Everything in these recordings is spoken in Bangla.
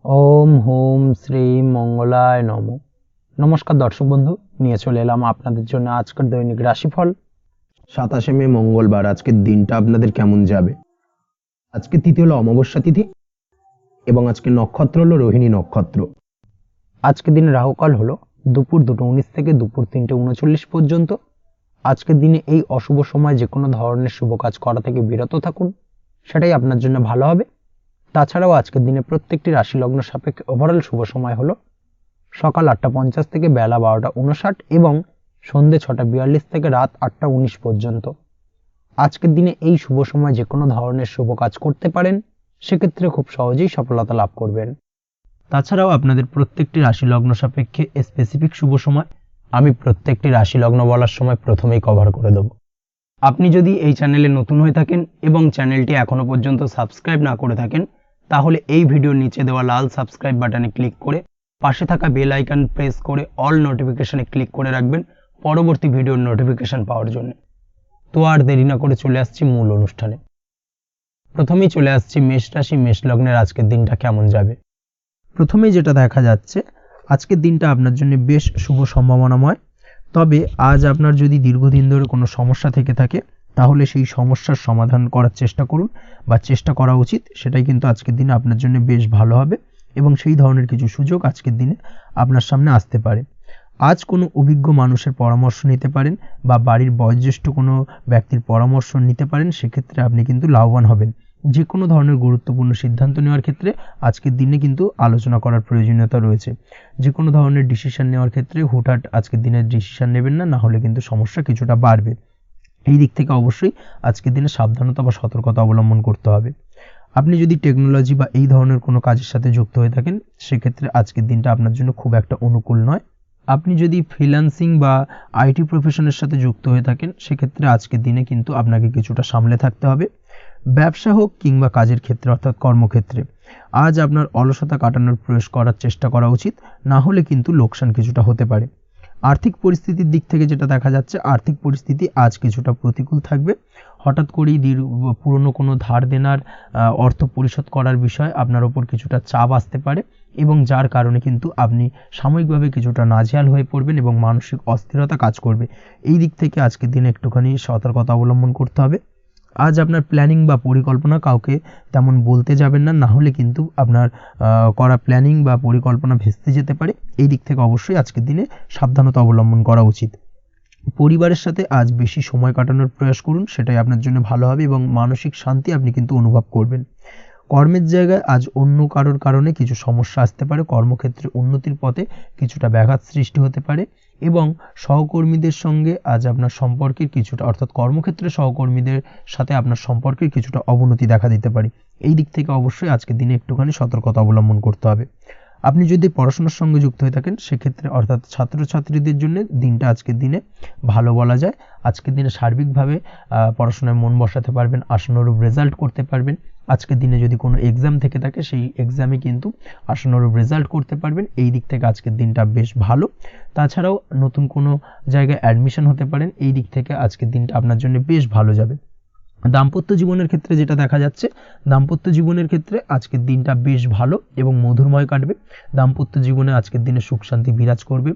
ওম হোম শ্রী মঙ্গলায় নম। নমস্কার দর্শক বন্ধু, নিয়ে চলে এলাম আপনাদের জন্য আজকের দৈনিক রাশিফল 27 মে মঙ্গলবার। আজকের দিনটা আপনাদের কেমন যাবে? আজকে তিথি হলো অমাবস্যা তিথি এবং আজকে নক্ষত্র হলো রোহিণী নক্ষত্র। আজকের দিনে রাহুকাল হলো দুপুর 2:19 থেকে দুপুর 3:39 পর্যন্ত। আজকের দিনে এই অশুভ সময় যে কোনো ধরনের শুভ কাজ করা থেকে বিরত থাকুন, সেটাই আপনার জন্য ভালো হবে। তাছাড়াও আজকের দিনে প্রত্যেকটি রাশি লগ্ন সাপেক্ষে ওভারঅল শুভ সময় হলো সকাল 8:50 থেকে বেলা 12:59 এবং সন্ধে 6:42 থেকে রাত 8:19 পর্যন্ত। আজকের দিনে এই শুভ সময় যে কোনো ধরনের শুভ কাজ করতে পারেন, সেক্ষেত্রে খুব সহজেই সফলতা লাভ করবেন। তাছাড়াও আপনাদের প্রত্যেকটি রাশি লগ্ন সাপেক্ষে স্পেসিফিক শুভ সময় আমি প্রত্যেকটি রাশি লগ্ন বলার সময় প্রথমেই কভার করে দেব। আপনি যদি এই চ্যানেলে নতুন হয়ে থাকেন এবং চ্যানেলটি এখনো পর্যন্ত সাবস্ক্রাইব না করে থাকেন, তাহলে এই ভিডিওর নিচে দেওয়া লাল সাবস্ক্রাইব বাটনে ক্লিক করে পাশে থাকা বেল আইকন প্রেস করে অল নোটিফিকেশনে ক্লিক করে রাখবেন পরবর্তী ভিডিওর নোটিফিকেশন পাওয়ার জন্য। তো আর দেরি না করে চলে আসছি মূল অনুষ্ঠানে। প্রথমেই চলে আসছি মেষ রাশি মেষ লগ্নের আজকের দিনটা কেমন যাবে। প্রথমেই যেটা দেখা যাচ্ছে, আজকের দিনটা আপনার জন্য বেশ শুভ সম্ভাবনাময়। তবে আজ আপনার যদি দীর্ঘদিন ধরে কোনো সমস্যা থেকে থাকে, তাহলে সেই সমস্যার সমাধান করার চেষ্টা করুন বা চেষ্টা করা উচিত। সেটাই কিন্তু আজকের দিনে আপনার জন্য বেশ ভালো হবে এবং সেই ধরনের কিছু সুযোগ আজকের দিনে আপনার সামনে আসতে পারে। আজ কোনো অভিজ্ঞ মানুষের পরামর্শ নিতে পারেন বা বাড়ির বয়োজ্যেষ্ঠ কোনো ব্যক্তির পরামর্শ নিতে পারেন, সেক্ষেত্রে আপনি কিন্তু লাভবান হবেন। যে কোনো ধরনের গুরুত্বপূর্ণ সিদ্ধান্ত নেওয়ার ক্ষেত্রে আজকের দিনে কিন্তু আলোচনা করার প্রয়োজনীয়তা রয়েছে। যে কোনো ধরনের ডিসিশন নেওয়ার ক্ষেত্রে হুটহাট আজকের দিনে ডিসিশন নেবেন না, হলে কিন্তু সমস্যা কিছুটা বাড়বে। এই দিক থেকে অবশ্যই আজকের দিনে সাবধানতা বা সতর্কতা অবলম্বন করতে হবে। আপনি যদি টেকনোলজি বা এই ধরনের কোনো কাজের সাথে যুক্ত হয়ে থাকেন, সেক্ষেত্রে আজকের দিনটা আপনার জন্য খুব একটা অনুকূল নয়। আপনি যদি ফ্রিল্যান্সিং বা আইটি প্রফেশনের সাথে যুক্ত হয়ে থাকেন, সেক্ষেত্রে আজকের দিনে কিন্তু আপনাকে কিছুটা সামলে থাকতে হবে। ব্যবসা হোক কিংবা কাজের ক্ষেত্রে অর্থাৎ কর্মক্ষেত্রে আজ আপনার অলসতা কাটানোর প্রয়াস করার চেষ্টা করা উচিত, না হলে কিন্তু লোকসান কিছুটা হতে পারে। আর্থিক পরিস্থিতির দিক থেকে যেটা দেখা যাচ্ছে, আর্থিক পরিস্থিতি আজ কিছুটা প্রতিকূল থাকবে। হঠাৎ করেই পুরনো কোনো ধার দেনার অর্থ পরিশোধ করার বিষয়ে আপনার ওপর কিছুটা চাপ আসতে পারে এবং যার কারণে কিন্তু আপনি সাময়িকভাবে কিছুটা নাজেহাল হয়ে পড়বেন এবং মানসিক অস্থিরতা কাজ করবে। এই দিক থেকে আজকের দিনে একটুখানি সতর্কতা অবলম্বন করতে হবে। আজ আপনার প্ল্যানিং বা পরিকল্পনা কাউকে তেমন বলতে যাবেন না, হলে কিন্তু আপনার করা প্ল্যানিং বা পরিকল্পনা ভেস্তে যেতে পারে। এই দিক থেকে অবশ্যই আজকের দিনে সাবধানতা অবলম্বন করা উচিত। পরিবারের সাথে আজ বেশি সময় কাটানোর প্রয়াস করুন, সেটাই আপনার জন্য ভালো হবে এবং মানসিক শান্তি আপনি কিন্তু অনুভব করবেন। কর্মের জায়গায় আজ অন্য কারোর কারণে কিছু সমস্যা আসতে পারে, কর্মক্ষেত্রে উন্নতির পথে কিছুটা ব্যাঘাত সৃষ্টি হতে পারে এবং সহকর্মীদের সঙ্গে আজ আপনার সম্পর্কের কিছুটা অর্থাৎ কর্মক্ষেত্রে সহকর্মীদের সাথে আপনার সম্পর্কের কিছুটা অবনতি দেখা দিতে পারে। এই দিক থেকে অবশ্যই আজকের দিনে একটুখানি সতর্কতা অবলম্বন করতে হবে। আপনি যদি পড়াশোনার সঙ্গে যুক্ত হয়ে থাকেন, সেক্ষেত্রে অর্থাৎ ছাত্রছাত্রীদের জন্য দিনটা আজকের দিনে ভালো বলা যায়। আজকের দিনে সার্বিকভাবে পড়াশোনায় মন বসাতে পারবেন, আশানুরূপ রেজাল্ট করতে পারবেন। আজকের দিনে যদি কোনো এক্সাম থেকে থাকে, সেই এক্সামে কিন্তু আশানুরূপ রেজাল্ট করতে পারবেন। এই দিক থেকে আজকের দিনটা বেশ ভালো। তাছাড়াও নতুন কোনো জায়গায় অ্যাডমিশন হতে পারেন। এই দিক থেকে আজকের দিনটা আপনার জন্য বেশ ভালো যাবে। দাম্পত্য জীবনের ক্ষেত্রে যেটা দেখা যাচ্ছে, দাম্পত্য জীবনের ক্ষেত্রে আজকের দিনটা বেশ ভালো এবং মধুরময় কাটবে। দাম্পত্য জীবনে আজকের দিনে সুখ শান্তি বিরাজ করবে।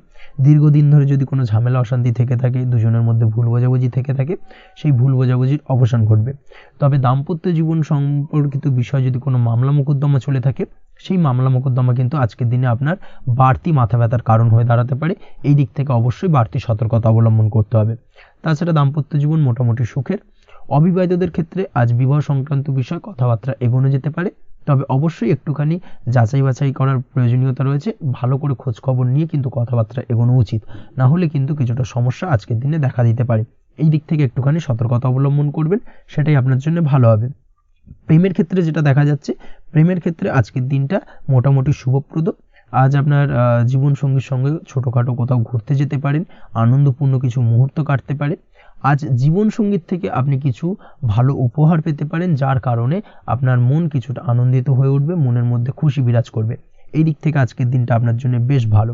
দীর্ঘদিন ধরে যদি কোনো ঝামেলা অশান্তি থেকে থাকে, দুজনের মধ্যে ভুল বোঝাবুঝি থেকে থাকে, সেই ভুল বোঝাবুঝির অবসান ঘটবে। তবে দাম্পত্য জীবন সম্পর্কিত বিষয় যদি কোনো মামলা মোকদ্দমা চলে থাকে, সেই মামলা মোকদ্দমা কিন্তু আজকের দিনে আপনার বাড়তি মাথা ব্যথার কারণ হয়ে দাঁড়াতে পারে। এই দিক থেকে অবশ্যই বাড়তি সতর্কতা অবলম্বন করতে হবে। তাছাড়া দাম্পত্য জীবন মোটামুটি সুখের। অবিবাহিতদের ক্ষেত্রে আজ বিবাহ সংক্রান্ত বিষয় কথাবার্তা এগোনো যেতে পারে, তবে অবশ্যই একটুখানি যাচাই বাছাই করার প্রয়োজনীয়তা রয়েছে। ভালো করে খোঁজ খবর নিয়ে কিন্তু কথাবার্তা এগোনো উচিত, না হলে কিন্তু কিছুটা সমস্যা আজকের দিনে দেখা দিতে পারে। এই দিক থেকে একটুখানি সতর্কতা অবলম্বন করবেন, সেটাই আপনার জন্য ভালো হবে। প্রেমের ক্ষেত্রে যেটা দেখা যাচ্ছে, প্রেমের ক্ষেত্রে আজকের দিনটা মোটামুটি শুভপ্রদ। আজ আপনার জীবনসঙ্গীর সঙ্গে ছোটোখাটো কোথাও ঘুরতে যেতে পারেন, আনন্দপূর্ণ কিছু মুহূর্ত কাটতে পারে। আজ জীবনসঙ্গীর থেকে আপনি কিছু ভালো উপহার পেতে পারেন, যার কারণে আপনার মন কিছুটা আনন্দিত হয়ে উঠবে, মনের মধ্যে খুশি বিরাজ করবে। এই দিক থেকে আজকের দিনটা আপনার জন্য বেশ ভালো।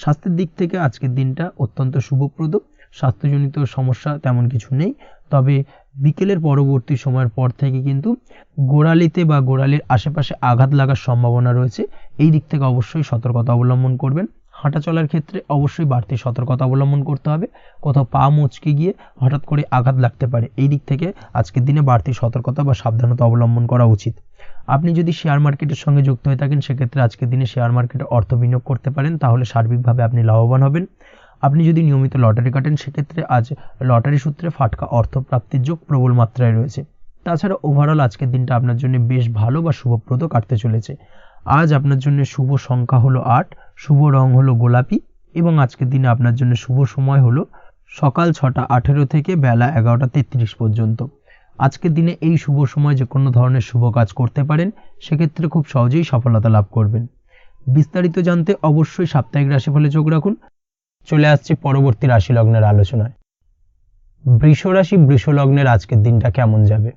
স্বাস্থ্যের দিক থেকে আজকের দিনটা অত্যন্ত শুভপ্রদ। স্বাস্থ্যজনিত সমস্যা তেমন কিছু নেই, তবে বিকেলের পরবর্তী সময়ের পর থেকে কিন্তু গোড়ালিতে বা গোড়ালির আশেপাশে আঘাত লাগার সম্ভাবনা রয়েছে। এই দিক থেকে অবশ্যই সতর্কতা অবলম্বন করবেন। হাঁটা চলার ক্ষেত্রে অবশ্যই বাড়তি সতর্কতা অবলম্বন করতে হবে। কোথাও পা মুচকে গিয়ে হঠাৎ করে আঘাত লাগতে পারে, এই দিক থেকে আজকের দিনে বাড়তি সতর্কতা বা সাবধানতা অবলম্বন করা উচিত। আপনি যদি শেয়ার মার্কেটের সঙ্গে যুক্ত হয়ে থাকেন, সেক্ষেত্রে আজকের দিনে শেয়ার মার্কেটে অর্থ বিনিয়োগ করতে পারেন, তাহলে সার্বিকভাবে আপনি লাভবান হবেন। আপনি যদি নিয়মিত লটারি কাটেন, সেক্ষেত্রে আজ লটারি সূত্রে ফাটকা অর্থ প্রাপ্তির যোগ প্রবল মাত্রায় রয়েছে। তাছাড়া ওভারঅল আজকের দিনটা আপনার জন্য বেশ ভালো বা শুভপ্রদ কাটতে চলেছে। আজ আপনার জন্য শুভ সংখ্যা হলো 8, শুভ রং হলো গোলাপি এবং আজকের দিনে আপনার জন্য শুভ সময় হলো সকাল 6:18 থেকে বেলা 11:33 পর্যন্ত। আজকের দিনে এই শুভ সময় যে কোনো ধরনের শুভ কাজ করতে পারেন, সেক্ষেত্রে খুব সহজেই সফলতা লাভ করবেন। বিস্তারিত জানতে অবশ্যই সাপ্তাহিক রাশিফলে চোখ রাখুন। চলে আসছে পরবর্তী রাশি লগ্নের আলোচনায়। বৃষ রাশি, বৃষ লগ্নের আজকের দিনটা কেমন যাবে?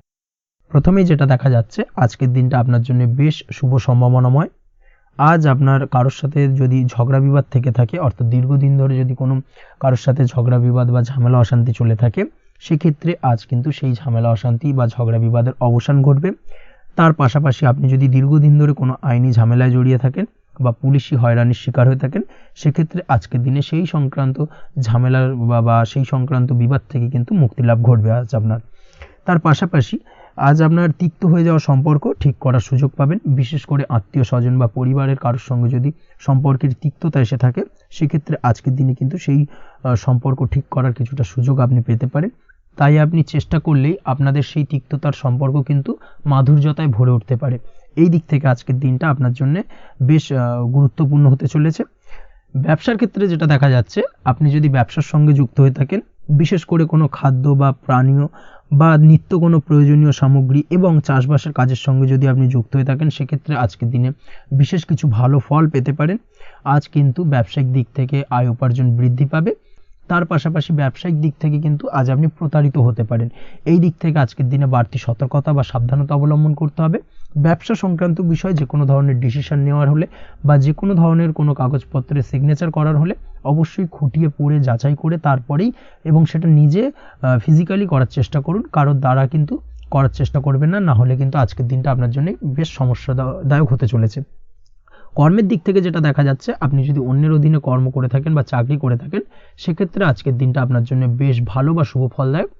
প্রথমেই যেটা দেখা যাচ্ছে, আজকের দিনটা আপনার জন্য বেশ শুভ সম্ভাবনাময়। আজ আপনার কারোর সাথে যদি ঝগড়া বিবাদ থেকে থাকে, অর্থাৎ দীর্ঘদিন ধরে যদি কোনো কারোর সাথে ঝগড়া বিবাদ বা ঝামেলা অশান্তি চলে থাকে, সেক্ষেত্রে আজ কিন্তু সেই ঝামেলা অশান্তি বা ঝগড়া বিবাদের অবসান ঘটবে। তার পাশাপাশি আপনি যদি দীর্ঘদিন ধরে কোনো আইনি ঝামেলায় জড়িয়ে থাকেন বা পুলিশি হয়রানির শিকার হয়ে থাকেন, সেক্ষেত্রে আজকের দিনে সেই সংক্রান্ত ঝামেলার বা সেই সংক্রান্ত বিবাদ থেকে কিন্তু মুক্তি লাভ ঘটবে আজ আপনার। তার পাশাপাশি আজ আপনার তিক্ত হয়ে যাওয়া সম্পর্ক ঠিক করার সুযোগ পাবেন। বিশেষ করে আত্মীয় স্বজন বা পরিবারের কারোর সঙ্গে যদি সম্পর্কের তিক্ততা এসে থাকে, সেক্ষেত্রে আজকের দিনে কিন্তু সেই সম্পর্ক ঠিক করার কিছুটা সুযোগ আপনি পেতে পারেন। তাই আপনি চেষ্টা করলেই আপনাদের সেই তিক্ততার সম্পর্ক কিন্তু মাধুর্যতায় ভরে উঠতে পারে। এই দিক থেকে আজকের দিনটা আপনার জন্য বেশ গুরুত্বপূর্ণ হতে চলেছে। ব্যবসার ক্ষেত্রে যেটা দেখা যাচ্ছে, আপনি যদি ব্যবসার সঙ্গে যুক্ত হয়ে থাকেন, বিশেষ করে কোনো খাদ্য বা পানীয় বা নিত্য কোনো প্রয়োজনীয় সামগ্রী এবং চাষবাসের কাজের সঙ্গে যদি আপনি যুক্ত হয়ে থাকেন, সেক্ষেত্রে আজকের দিনে বিশেষ কিছু ভালো ফল পেতে পারেন। আজ কিন্তু ব্যবসায়িক দিক থেকে আয় উপার্জন বৃদ্ধি পাবে। তার পাশাপাশি ব্যবসায়িক দিক থেকে কিন্তু আজ আপনি প্রতারিত হতে পারেন। এই দিক থেকে আজকের দিনে বাড়তি সতর্কতা বা সাবধানতা অবলম্বন করতে হবে। ব্যবসা সংক্রান্ত বিষয়ে যে কোনো ধরনের ডিসিশন নেওয়ার হলে বা যে কোনো ধরনের কোনো কাগজপত্রে সিগনেচার করার হলে অবশ্যই খুঁটিয়ে পড়ে যাচাই করে তারপরেই, এবং সেটা নিজে ফিজিক্যালি করার চেষ্টা করুন, কারোর দ্বারা কিন্তু করার চেষ্টা করবেন না, না হলে কিন্তু আজকের দিনটা আপনার জন্য বেশ সমস্যাদায়ক হতে চলেছে। কর্মের দিক থেকে যেটা দেখা যাচ্ছে, আপনি যদি অন্যের অধীনে কর্ম করে থাকেন বা চাকরি করে থাকেন, সেক্ষেত্রে আজকের দিনটা আপনার জন্য বেশ ভালো বা শুভ ফলদায়ক।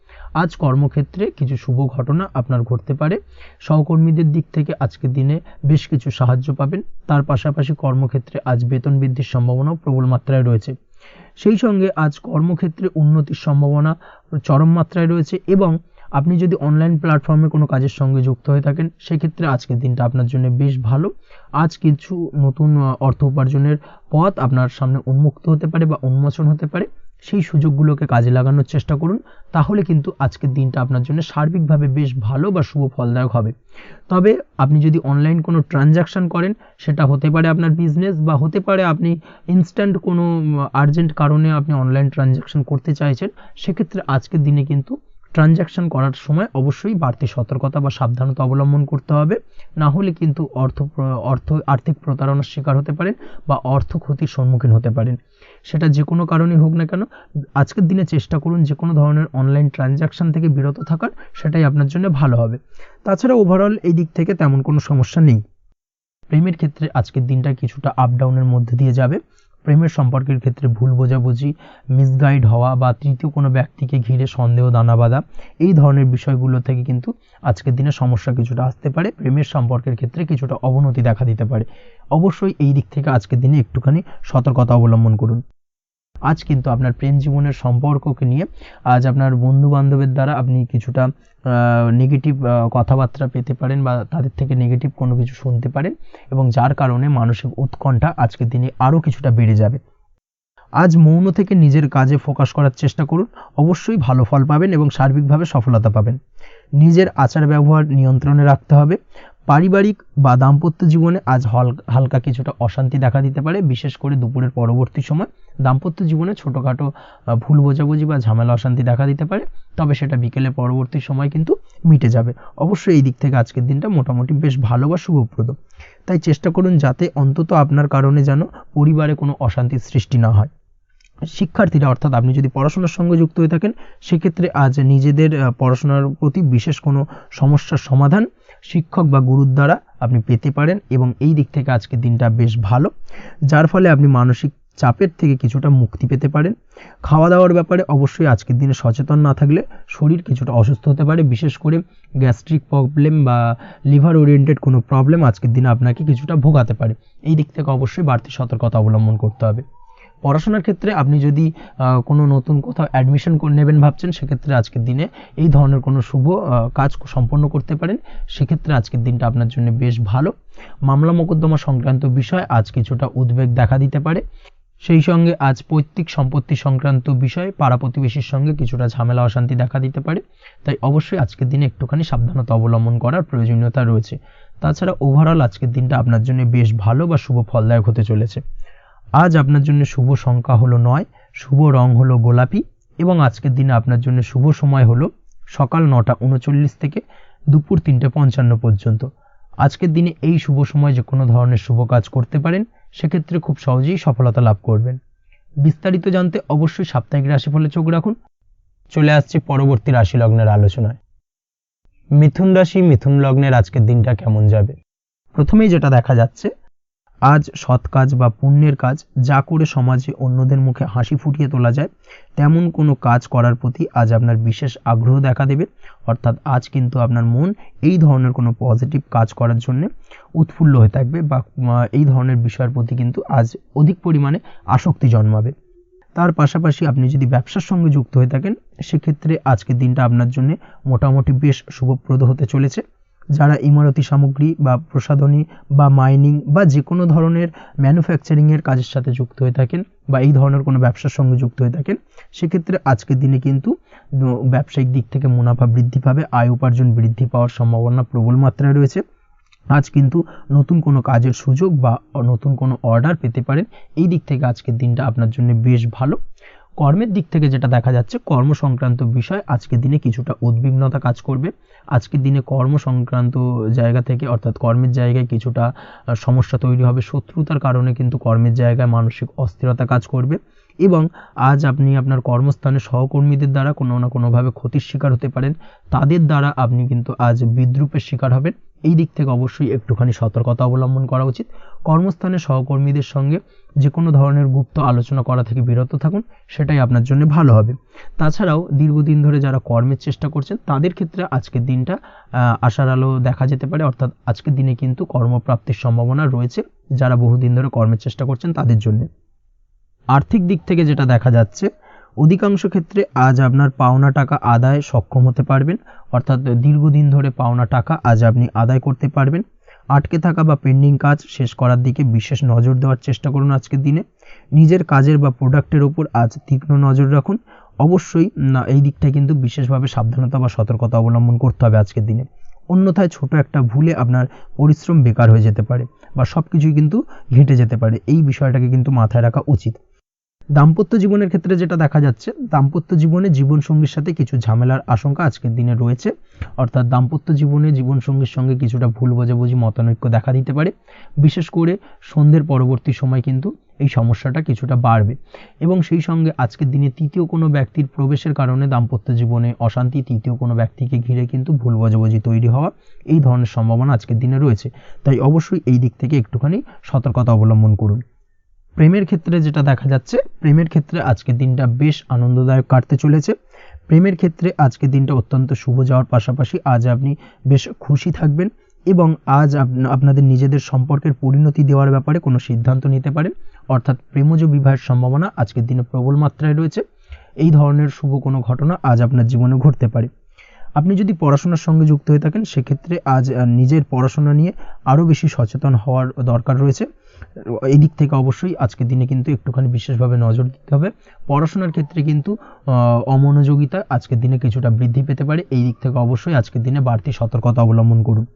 আজ কর্মক্ষেত্রে কিছু শুভ ঘটনা আপনার ঘটতে পারে। সহকর্মীদের দিক থেকে আজকের দিনে বেশ কিছু সাহায্য পাবেন। তার পাশাপাশি কর্মক্ষেত্রে আজ বেতন বৃদ্ধির সম্ভাবনাও প্রবল মাত্রায় রয়েছে। সেই সঙ্গে আজ কর্মক্ষেত্রে উন্নতির সম্ভাবনা চরম মাত্রায় রয়েছে। এবং আপনি যদি অনলাইন প্ল্যাটফর্মে কোনো কাজের সঙ্গে যুক্ত হয়ে থাকেন, সেক্ষেত্রে আজকের দিনটা আপনার জন্য বেশ ভালো। আজ কিছু নতুন অর্থ উপার্জনের পথ আপনার সামনে উন্মুক্ত হতে পারে বা উন্মোচন হতে পারে। সেই সুযোগগুলোকে কাজে লাগানোর চেষ্টা করুন, তাহলে কিন্তু আজকের দিনটা আপনার জন্য সার্বিকভাবে বেশ ভালো বা শুভ ফলদায়ক হবে। তবে আপনি যদি অনলাইন কোনো ট্রানজাকশন করেন, সেটা হতে পারে আপনার বিজনেস বা হতে পারে আপনি ইনস্ট্যান্ট কোনো আর্জেন্ট কারণে আপনি অনলাইন ট্রানজাকশন করতে চাইছেন, সেক্ষেত্রে আজকের দিনে কিন্তু ট্রানজাকশন করার সময় অবশ্যই বাড়তি সতর্কতা বা সাবধানতা অবলম্বন করতে হবে, না হলে কিন্তু আর্থিক প্রতারণার শিকার হতে পারেন বা অর্থ ক্ষতির সম্মুখীন হতে পারেন। সেটা যে কোনো কারণেই হোক না কেন, আজকের দিনে চেষ্টা করুন যে কোনো ধরনের অনলাইন ট্রানজাকশন থেকে বিরত থাকার, সেটাই আপনার জন্য ভালো হবে। তাছাড়া ওভারঅল এই দিক থেকে তেমন কোনো সমস্যা নেই। প্রেমের ক্ষেত্রে আজকের দিনটা কিছুটা আপ ডাউনের মধ্যে দিয়ে যাবে। প্রেমের সম্পর্কের ক্ষেত্রে ভুল বোঝাবুঝি, মিসগাইড হওয়া বা তৃতীয় কোনো ব্যক্তিকে ঘিরে সন্দেহ দানা বাঁধা, এই ধরনের বিষয়গুলো থেকে কিন্তু আজকের দিনে সমস্যা কিছুটা আসতে পারে। প্রেমের সম্পর্কের ক্ষেত্রে কিছুটা অবনতি দেখা দিতে পারে। অবশ্যই এই দিক থেকে আজকের দিনে একটুখানি সতর্কতা অবলম্বন করুন। আজ কিন্তু আপনার প্রেম জীবনের সম্পর্ককে নিয়ে আজ আপনার বন্ধু বান্ধবের দ্বারা আপনি কিছুটা নেগেটিভ কথাবার্তা পেতে পারেন বা তাদের থেকে নেগেটিভ কোনো কিছু শুনতে পারেন, এবং যার কারণে মানসিক উৎকণ্ঠা আজকের দিনে আরও কিছুটা বেড়ে যাবে। আজ মৌন থেকে নিজের কাজে ফোকাস করার চেষ্টা করুন, অবশ্যই ভালো ফল পাবেন এবং সার্বিকভাবে সফলতা পাবেন। নিজের আচার ব্যবহার নিয়ন্ত্রণে রাখতে হবে। পারিবারিক বা দাম্পত্য জীবনে আজ হালকা কিছুটা অশান্তি দেখা দিতে পারে, বিশেষ করে দুপুরের পরবর্তী সময়। দাম্পত্য জীবনে ছোটোখাটো ভুল বোঝাবুঝি বা ঝামেলা অশান্তি দেখা দিতে পারে, তবে সেটা বিকেলের পরবর্তী সময় কিন্তু মিটে যাবে। অবশ্যই এই দিক থেকে আজকের দিনটা মোটামুটি বেশ ভালো বা শুভপ্রদ। তাই চেষ্টা করুন যাতে অন্তত আপনার কারণে যেন পরিবারে কোনো অশান্তির সৃষ্টি না হয়। শিক্ষার্থীরা, অর্থাৎ আপনি যদি পড়াশোনার সঙ্গে যুক্ত হয়ে থাকেন, সেক্ষেত্রে আজ নিজেদের পড়াশোনার প্রতি বিশেষ কোনো সমস্যার সমাধান শিক্ষক বা গুরুর দ্বারা আপনি পেতে পারেন এবং এই দিক থেকে আজকের দিনটা বেশ ভালো, যার ফলে আপনি মানসিক চাপের থেকে কিছুটা মুক্তি পেতে পারেন। খাওয়া দাওয়ার ব্যাপারে অবশ্যই আজকের দিনে সচেতন না থাকলে শরীর কিছুটা অসুস্থ হতে পারে, বিশেষ করে গ্যাস্ট্রিক প্রবলেম বা লিভার ওরিয়েন্টেড কোনো প্রবলেম আজকের দিনে আপনাকে কিছুটা ভোগাতে পারে। এই দিক থেকে অবশ্যই বাড়তি সতর্কতা অবলম্বন করতে হবে। পড়াশোনার ক্ষেত্রে আপনি যদি কোনো নতুন কোথাও অ্যাডমিশন নেবেন ভাবছেন, সেক্ষেত্রে আজকের দিনে এই ধরনের কোনো শুভ কাজ সম্পন্ন করতে পারেন, সেক্ষেত্রে আজকের দিনটা আপনার জন্য বেশ ভালো। মামলা মোকদ্দমা সংক্রান্ত বিষয় আজ কিছুটা উদ্বেগ দেখা দিতে পারে, সেই সঙ্গে আজ পৈতৃক সম্পত্তি সংক্রান্ত বিষয়ে পাড়া প্রতিবেশীর সঙ্গে কিছুটা ঝামেলা অশান্তি দেখা দিতে পারে, তাই অবশ্যই আজকের দিনে একটুখানি সাবধানতা অবলম্বন করার প্রয়োজনীয়তা রয়েছে। তাছাড়া ওভারঅল আজকের দিনটা আপনার জন্য বেশ ভালো বা শুভ ফলদায়ক হতে চলেছে। আজ আপনার জন্য শুভ সংখ্যা হলো 9, শুভ রং হলো গোলাপি এবং আজকের দিনে আপনার জন্য শুভ সময় হলো সকাল 9:39 থেকে দুপুর 3:55 পর্যন্ত। আজকের দিনে এই শুভ সময় যে কোনো ধরনের শুভ কাজ করতে পারেন, সেক্ষেত্রে খুব সহজেই সফলতা লাভ করবেন। বিস্তারিত জানতে অবশ্যই সাপ্তাহিক রাশিফলে চোখ রাখুন। চলে আসছে পরবর্তী রাশি লগ্নের আলোচনায়। মিথুন রাশি, মিথুন লগ্নের আজকের দিনটা কেমন যাবে? প্রথমেই যেটা দেখা যাচ্ছে, আজ সৎ কাজ বা পুণ্যের কাজ যা করে সমাজে অন্যদের মুখে হাসি ফুটিয়ে তোলা যায়, তেমন কোনো কাজ করার প্রতি আজ আপনার বিশেষ আগ্রহ দেখা দেবে। অর্থাৎ আজ কিন্তু আপনার মন এই ধরনের কোনো পজিটিভ কাজ করার জন্য উৎফুল্ল হয়ে থাকবে বা এই ধরনের বিষয়ের প্রতি কিন্তু আজ অধিক পরিমাণে আসক্তি জন্মাবে। তার পাশাপাশি আপনি যদি ব্যবসার সঙ্গে যুক্ত হয়ে থাকেন, সেক্ষেত্রে আজকের দিনটা আপনার জন্য মোটামুটি বেশ শুভপ্রদ হতে চলেছে। যারা ইমারতি সামগ্রী বা প্রসাধনী বা মাইনিং বা যে কোনো ধরনের ম্যানুফ্যাকচারিংয়ের কাজের সাথে যুক্ত হয়ে থাকেন বা এই ধরনের কোনো ব্যবসার সঙ্গে যুক্ত হয়ে থাকেন, সেক্ষেত্রে আজকের দিনে কিন্তু ব্যবসায়িক দিক থেকে মুনাফা বৃদ্ধি পাবে, আয় উপার্জন বৃদ্ধি পাওয়ার সম্ভাবনা প্রবল মাত্রায় রয়েছে। আজ কিন্তু নতুন কোনো কাজের সুযোগ বা নতুন কোনো অর্ডার পেতে পারেন, এই দিক থেকে আজকের দিনটা আপনার জন্য বেশ ভালো। কর্মের দিক থেকে যেটা দেখা যাচ্ছে, কর্ম সংক্রান্ত বিষয় আজকের দিনে কিছুটা উদ্বিগ্নতা কাজ করবে। আজকের দিনে কর্ম সংক্রান্ত জায়গা থেকে অর্থাৎ কর্মের জায়গায় কিছুটা সমস্যা তৈরি হবে, শত্রুতার কারণে কিন্তু কর্মের জায়গায় মানসিক অস্থিরতা কাজ করবে এবং আজ আপনি আপনার কর্মস্থানে সহকর্মীদের দ্বারা কোনো না কোনোভাবে ক্ষতির শিকার হতে পারেন, তাদের দ্বারা আপনি কিন্তু আজ বিদ্রূপের শিকার হবেন। এই দিক থেকে অবশ্যই একটুখানি সতর্কতা অবলম্বন করা উচিত। কর্মস্থানে সহকর্মীদের সঙ্গে যে কোনো ধরনের গুপ্ত আলোচনা করা থেকে বিরত থাকুন, সেটাই আপনার জন্য ভালো হবে। তাছাড়াও দীর্ঘদিন ধরে যারা কর্মের চেষ্টা করছেন, তাদের ক্ষেত্রে আজকের দিনটা আশার আলো দেখা যেতে পারে। অর্থাৎ আজকের দিনে কিন্তু কর্মপ্রাপ্তির সম্ভাবনা রয়েছে যারা বহুদিন ধরে কর্মের চেষ্টা করছেন তাদের জন্য। আর্থিক দিক থেকে যেটা দেখা যাচ্ছে, অধিকাংশ ক্ষেত্রে আজ আপনার পাওনা টাকা আদায় সক্ষম হতে পারবেন। অর্থাৎ দীর্ঘদিন ধরে পাওনা টাকা আজ আপনি আদায় করতে পারবেন। আটকে থাকা বা পেন্ডিং কাজ শেষ করার দিকে বিশেষ নজর দেওয়ার চেষ্টা করুন আজকের দিনে। নিজের কাজের বা প্রোডাক্টের উপর আজ তীক্ষ্ণ নজর রাখুন। অবশ্যই এই দিকটায় কিন্তু বিশেষভাবে সাবধানতা বা সতর্কতা অবলম্বন করতে হবে আজকের দিনে, অন্যথায় ছোট একটা ভুলে আপনার পরিশ্রম বেকার হয়ে যেতে পারে বা সবকিছুই কিন্তু ঘেঁটে যেতে পারে, এই বিষয়টাকে কিন্তু মাথায় রাখা উচিত। দাম্পত্য জীবনের ক্ষেত্রে যেটা দেখা যাচ্ছে, দাম্পত্য জীবনে জীবনসঙ্গীর সাথে কিছু ঝামেলার আশঙ্কা আজকের দিনে রয়েছে। অর্থাৎ দাম্পত্য জীবনে জীবনসঙ্গীর সঙ্গে কিছুটা ভুল বোঝাবুঝি মতানৈক্য দেখা দিতে পারে, বিশেষ করে সন্ধ্যের পরবর্তী সময় কিন্তু এই সমস্যাটা কিছুটা বাড়বে এবং সেই সঙ্গে আজকের দিনে তৃতীয় কোনো ব্যক্তির প্রবেশের কারণে দাম্পত্য জীবনে অশান্তি, তৃতীয় কোনো ব্যক্তিকে ঘিরে কিন্তু ভুল বোঝাবুঝি তৈরি হওয়া, এই ধরনের সম্ভাবনা আজকের দিনে রয়েছে। তাই অবশ্যই এই দিক থেকে একটুখানি সতর্কতা অবলম্বন করুন। প্রেমের ক্ষেত্রে যেটা দেখা যাচ্ছে, প্রেমের ক্ষেত্রে আজকের দিনটা বেশ আনন্দদায়ক কাটতে চলেছে। প্রেমের ক্ষেত্রে আজকের দিনটা অত্যন্ত শুভ যাওয়ার পাশাপাশি আজ আপনি বেশ খুশি থাকবেন এবং আজ আপনাদের নিজেদের সম্পর্কের পরিণতি দেওয়ার ব্যাপারে কোনো সিদ্ধান্ত নিতে পারেন। অর্থাৎ প্রেমজ বিবাহের সম্ভাবনা আজকের দিনে প্রবল মাত্রায় রয়েছে। এই ধরনের শুভ কোনো ঘটনা আজ আপনার জীবনে ঘটতে পারে। আপনি যদি পড়াশোনার সঙ্গে যুক্ত হয়ে থাকেন, সেক্ষেত্রে আজ নিজের পড়াশোনা নিয়ে আরও বেশি সচেতন হওয়ার দরকার রয়েছে। এই দিক থেকে অবশ্যই আজকের দিনে কিন্তু একটুখানি বিশেষভাবে নজর দিতে হবে। পড়াশোনার ক্ষেত্রে কিন্তু অমনোযোগিতা আজকের দিনে কিছুটা বৃদ্ধি পেতে পারে, এই দিক থেকে অবশ্যই আজকের দিনে বাড়তি সতর্কতা অবলম্বন করুন।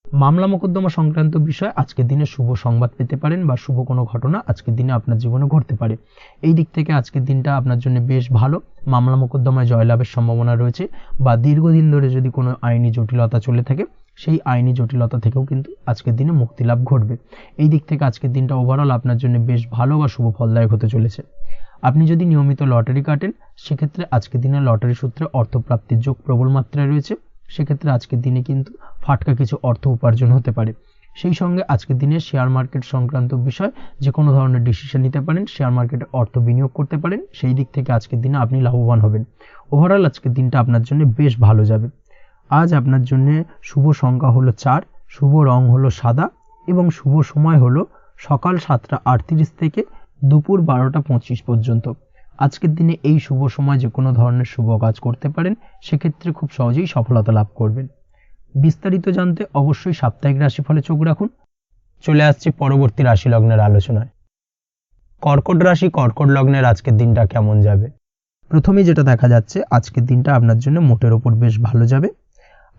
মামলা মোকদ্দমা সংক্রান্ত বিষয় আজকের দিনে শুভ সংবাদ পেতে পারেন বা শুভ কোনো ঘটনা আজকের দিনে আপনার জীবনে ঘটতে পারে, এই দিক থেকে আজকের দিনটা আপনার জন্য বেশ ভালো। মামলা মোকদ্দমায় জয়লাভের সম্ভাবনা রয়েছে বা দীর্ঘদিন ধরে যদি কোনো আইনি জটিলতা চলে থাকে, সেই আইনি জটিলতা থেকেও কিন্তু আজকের দিনে মুক্তি লাভ ঘটবে। এই দিক থেকে আজকের দিনটা ওভারঅল আপনার জন্য বেশ ভালো বা শুভ ফলদায়ক হতে চলেছে। আপনি যদি নিয়মিত লটারি কাটেন, সেক্ষেত্রে আজকের দিনে লটারি সূত্রে অর্থপ্রাপ্তির যোগ প্রবল মাত্রায় রয়েছে। সেক্ষেত্রে আজকের দিনে কিন্তু ফাটকা কিছু অর্থ উপার্জন হতে পারে। সেই সঙ্গে আজকের দিনে শেয়ার মার্কেট সংক্রান্ত বিষয় যে কোনো ধরনের ডিসিশন নিতে পারেন, শেয়ার মার্কেটে অর্থ বিনিয়োগ করতে পারেন, সেই দিক থেকে আজকের দিনে আপনি লাভবান হবেন। ওভারঅল আজকের দিনটা আপনার জন্য বেশ ভালো যাবে। আজ আপনার জন্য শুভ সংখ্যা হলো 4, শুভ রং হলো সাদা এবং শুভ সময় হলো সকাল 7টা 38 থেকে দুপুর 12টা 25 পর্যন্ত। আজকের দিনে এই শুভ সময় যে কোনো ধরনের শুভ কাজ করতে পারেন, সেক্ষেত্রে খুব সহজেই সফলতা লাভ করবেন। বিস্তারিত জানতে অবশ্যই সাপ্তাহিক রাশিফলে চোখ রাখুন। চলে আসছি পরবর্তী রাশি লগ্নের আলোচনায়। কর্কট রাশি, কর্কট লগ্নের আজকের দিনটা কেমন যাবে? প্রথমেই যেটা দেখা যাচ্ছে, আজকের দিনটা আপনার জন্য মোটের ওপর বেশ ভালো যাবে।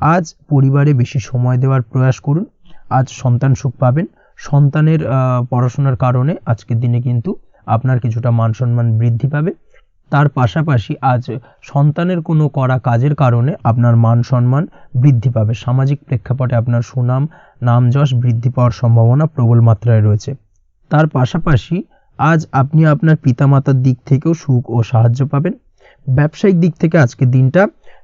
আজ পরিবারে বেশি সময় দেওয়ার প্রয়াস করুন। আজ সন্তান সুখ পাবেন। সন্তানের পড়াশোনার কারণে আজকের দিনে কিন্তু আপনার কিছুটা মান সম্মান বৃদ্ধি পাবে। তার পাশাপাশি আজ সন্তানের কোনো করা কাজের কারণে আপনার মান সম্মান বৃদ্ধি পাবে। সামাজিক প্রেক্ষাপটে আপনার সুনাম নাম যশ বৃদ্ধি পাওয়ার সম্ভাবনা প্রবল মাত্রায় রয়েছে। তার পাশাপাশি আজ আপনি আপনার পিতামাতার দিক থেকেও সুখ ও সাহায্য পাবেন। ব্যবসায়িক দিক থেকে আজকের দিনটা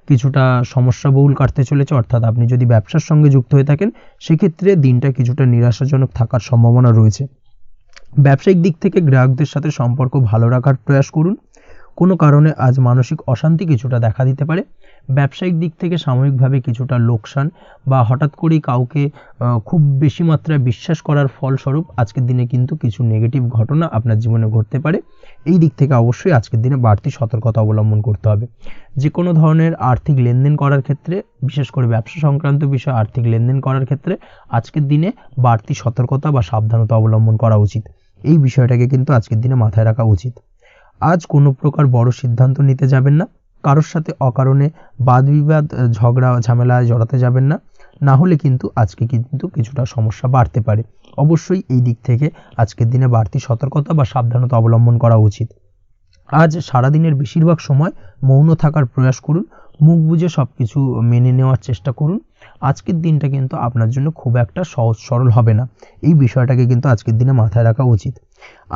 কিছুটা সমস্যাবহুল কাটতে চলেছে, অর্থাৎ আপনি যদি ব্যবসার সঙ্গে যুক্ত হয়ে থাকেন, সেক্ষেত্রে দিনটা কিছুটা নিরাশাজনক থাকার সম্ভাবনা রয়েছে। ব্যবসায়িক দিক থেকে গ্রাহকদের সাথে সম্পর্ক ভালো রাখার প্রয়াস করুন। কোনো কারণে আজ মানসিক অশান্তি কিছুটা দেখা দিতে পারে। ব্যবসায়িক দিক থেকে সাময়িকভাবে কিছুটা লোকসান বা হঠাৎ করেই কাউকে খুব বেশি মাত্রায় বিশ্বাস করার ফলস্বরূপ আজকের দিনে কিন্তু কিছু নেগেটিভ ঘটনা আপনার জীবনে ঘটতে পারে। এই দিক থেকে অবশ্যই আজকের দিনে বাড়তি সতর্কতা অবলম্বন করতে হবে। যে কোনো ধরনের আর্থিক লেনদেন করার ক্ষেত্রে, বিশেষ করে ব্যবসা সংক্রান্ত বিষয়ে আর্থিক লেনদেন করার ক্ষেত্রে আজকের দিনে বাড়তি সতর্কতা বা সাবধানতা অবলম্বন করা উচিত। এই বিষয়টাকে কিন্তু আজকের দিনে মাথায় রাখা উচিত। আজ কোনো প্রকার বড় সিদ্ধান্ত নিতে যাবেন না। কারোর সাথে অকারণে বাদ বিবাদ ঝগড়া ঝামেলায় জড়াতে যাবেন না, না হলে কিন্তু আজকে কিন্তু কিছুটা সমস্যা বাড়তে পারে। অবশ্যই এই দিক থেকে আজকের দিনে বাড়তি সতর্কতা বা সাবধানতা অবলম্বন করা উচিত। আজ সারাদিনের বেশিরভাগ সময় মৌন থাকার প্রয়াস করুন। মুখ বুজে সব কিছু মেনে নেওয়ার চেষ্টা করুন। আজকের দিনটা কিন্তু আপনার জন্য খুব একটা সহজ সরল হবে না। এই বিষয়টাকে কিন্তু আজকের দিনে মাথায় রাখা উচিত।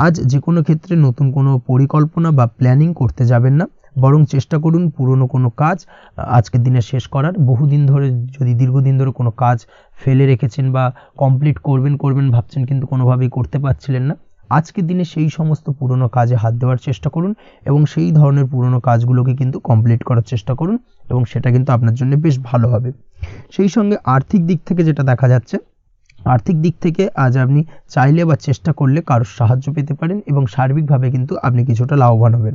আজ যে কোনো ক্ষেত্রে নতুন কোনো পরিকল্পনা বা প্ল্যানিং করতে যাবেন না, বরং চেষ্টা করুন পুরনো কোনো কাজ আজকের দিনে শেষ করার। বহুদিন ধরে যদি দীর্ঘদিন ধরে কোনো কাজ ফেলে রেখেছেন বা কমপ্লিট করবেন ভাবছেন কিন্তু কোনোভাবেই করতে পারছিলেন না, আজকের দিনে সেই সমস্ত পুরনো কাজে হাত দেওয়ার চেষ্টা করুন এবং সেই ধরনের পুরনো কাজগুলোকে কিন্তু কমপ্লিট করার চেষ্টা করুন এবং সেটা কিন্তু আপনার জন্য বেশ ভালো হবে। সেই সঙ্গে আর্থিক দিক থেকে যেটা দেখা যাচ্ছে, আর্থিক দিক থেকে আজ আপনি চাইলে বা চেষ্টা করলে কারোর সাহায্য পেতে পারেন এবং সার্বিকভাবে কিন্তু আপনি কিছুটা লাভবান হবেন।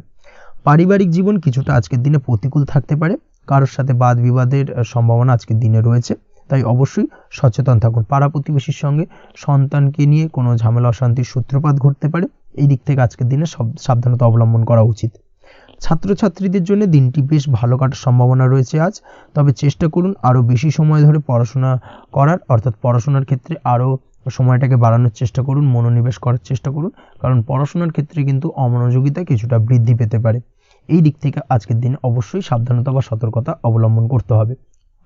পারিবারিক জীবন কিছুটা আজকের দিনে প্রতিকূল থাকতে পারে। কারোর সাথে বাদ বিবাদের সম্ভাবনা আজকের দিনে রয়েছে, তাই অবশ্যই সচেতন থাকুন। পাড়া প্রতিবেশীর সঙ্গে সন্তানকে নিয়ে কোনো ঝামেলা অশান্তির সূত্রপাত ঘটতে পারে। এই দিক থেকে আজকের দিনে সাবধানতা অবলম্বন করা উচিত। ছাত্রছাত্রীদের জন্য দিনটি বেশ ভালো কাটার সম্ভাবনা রয়েছে আজ, তবে চেষ্টা করুন আরও বেশি সময় ধরে পড়াশোনা করার, অর্থাৎ পড়াশোনার ক্ষেত্রে আরও সময়টাকে বাড়ানোর চেষ্টা করুন, মনোনিবেশ করার চেষ্টা করুন, কারণ পড়াশোনার ক্ষেত্রে কিন্তু অমনোযোগিতা কিছুটা বৃদ্ধি পেতে পারে। এই দিক থেকে আজকের দিনে অবশ্যই সাবধানতা বা সতর্কতা অবলম্বন করতে হবে।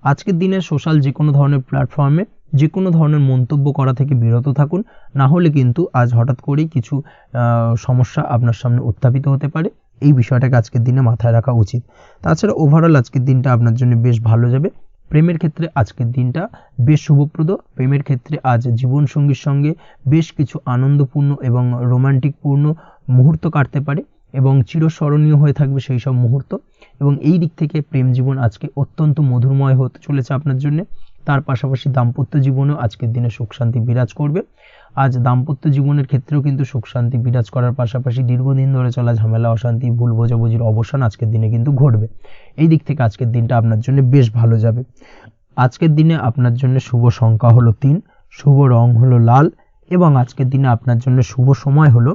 আজকের দিনে সোশ্যাল যে কোনো ধরনের প্ল্যাটফর্মে যে কোনো ধরনের মন্তব্য করা থেকে বিরত থাকুন, না হলে কিন্তু আজ হঠাৎ করেই কিছু সমস্যা আপনার সামনে উত্থাপিত হতে পারে। এই বিষয়টাকে আজকের দিনে মাথায় রাখা উচিত। তাছাড়া ওভারঅল আজকের দিনটা আপনার জন্য বেশ ভালো যাবে। প্রেমের ক্ষেত্রে আজকের দিনটা বেশ শুভপ্রদ। প্রেমের ক্ষেত্রে আজ জীবনসঙ্গীর সঙ্গে বেশ কিছু আনন্দপূর্ণ এবং রোমান্টিকপূর্ণ মুহূর্ত কাটতে পারে এবং চিরস্মরণীয় হয়ে থাকবে সেই সব মুহূর্ত, এবং এই দিক থেকে প্রেম জীবন আজকে অত্যন্ত মধুরময় হতে চলেছে আপনার জন্য। তার পাশাপাশি দাম্পত্য জীবনেও আজকের দিনে সুখ শান্তি বিরাজ করবে। আজ দাম্পত্য জীবনের ক্ষেত্রেও কিন্তু সুখ শান্তি বিরাজ করার পাশাপাশি দীর্ঘদিন ধরে চলা ঝামেলা অশান্তি ভুল বোঝাবুঝির অবসান আজকের দিনে কিন্তু ঘটবে। এই দিক থেকে আজকের দিনটা আপনার জন্য বেশ ভালো যাবে। আজকের দিনে আপনার জন্য শুভ সংখ্যা হলো 3, শুভ রং হলো লাল এবং আজকের দিনে আপনার জন্য শুভ সময় হলো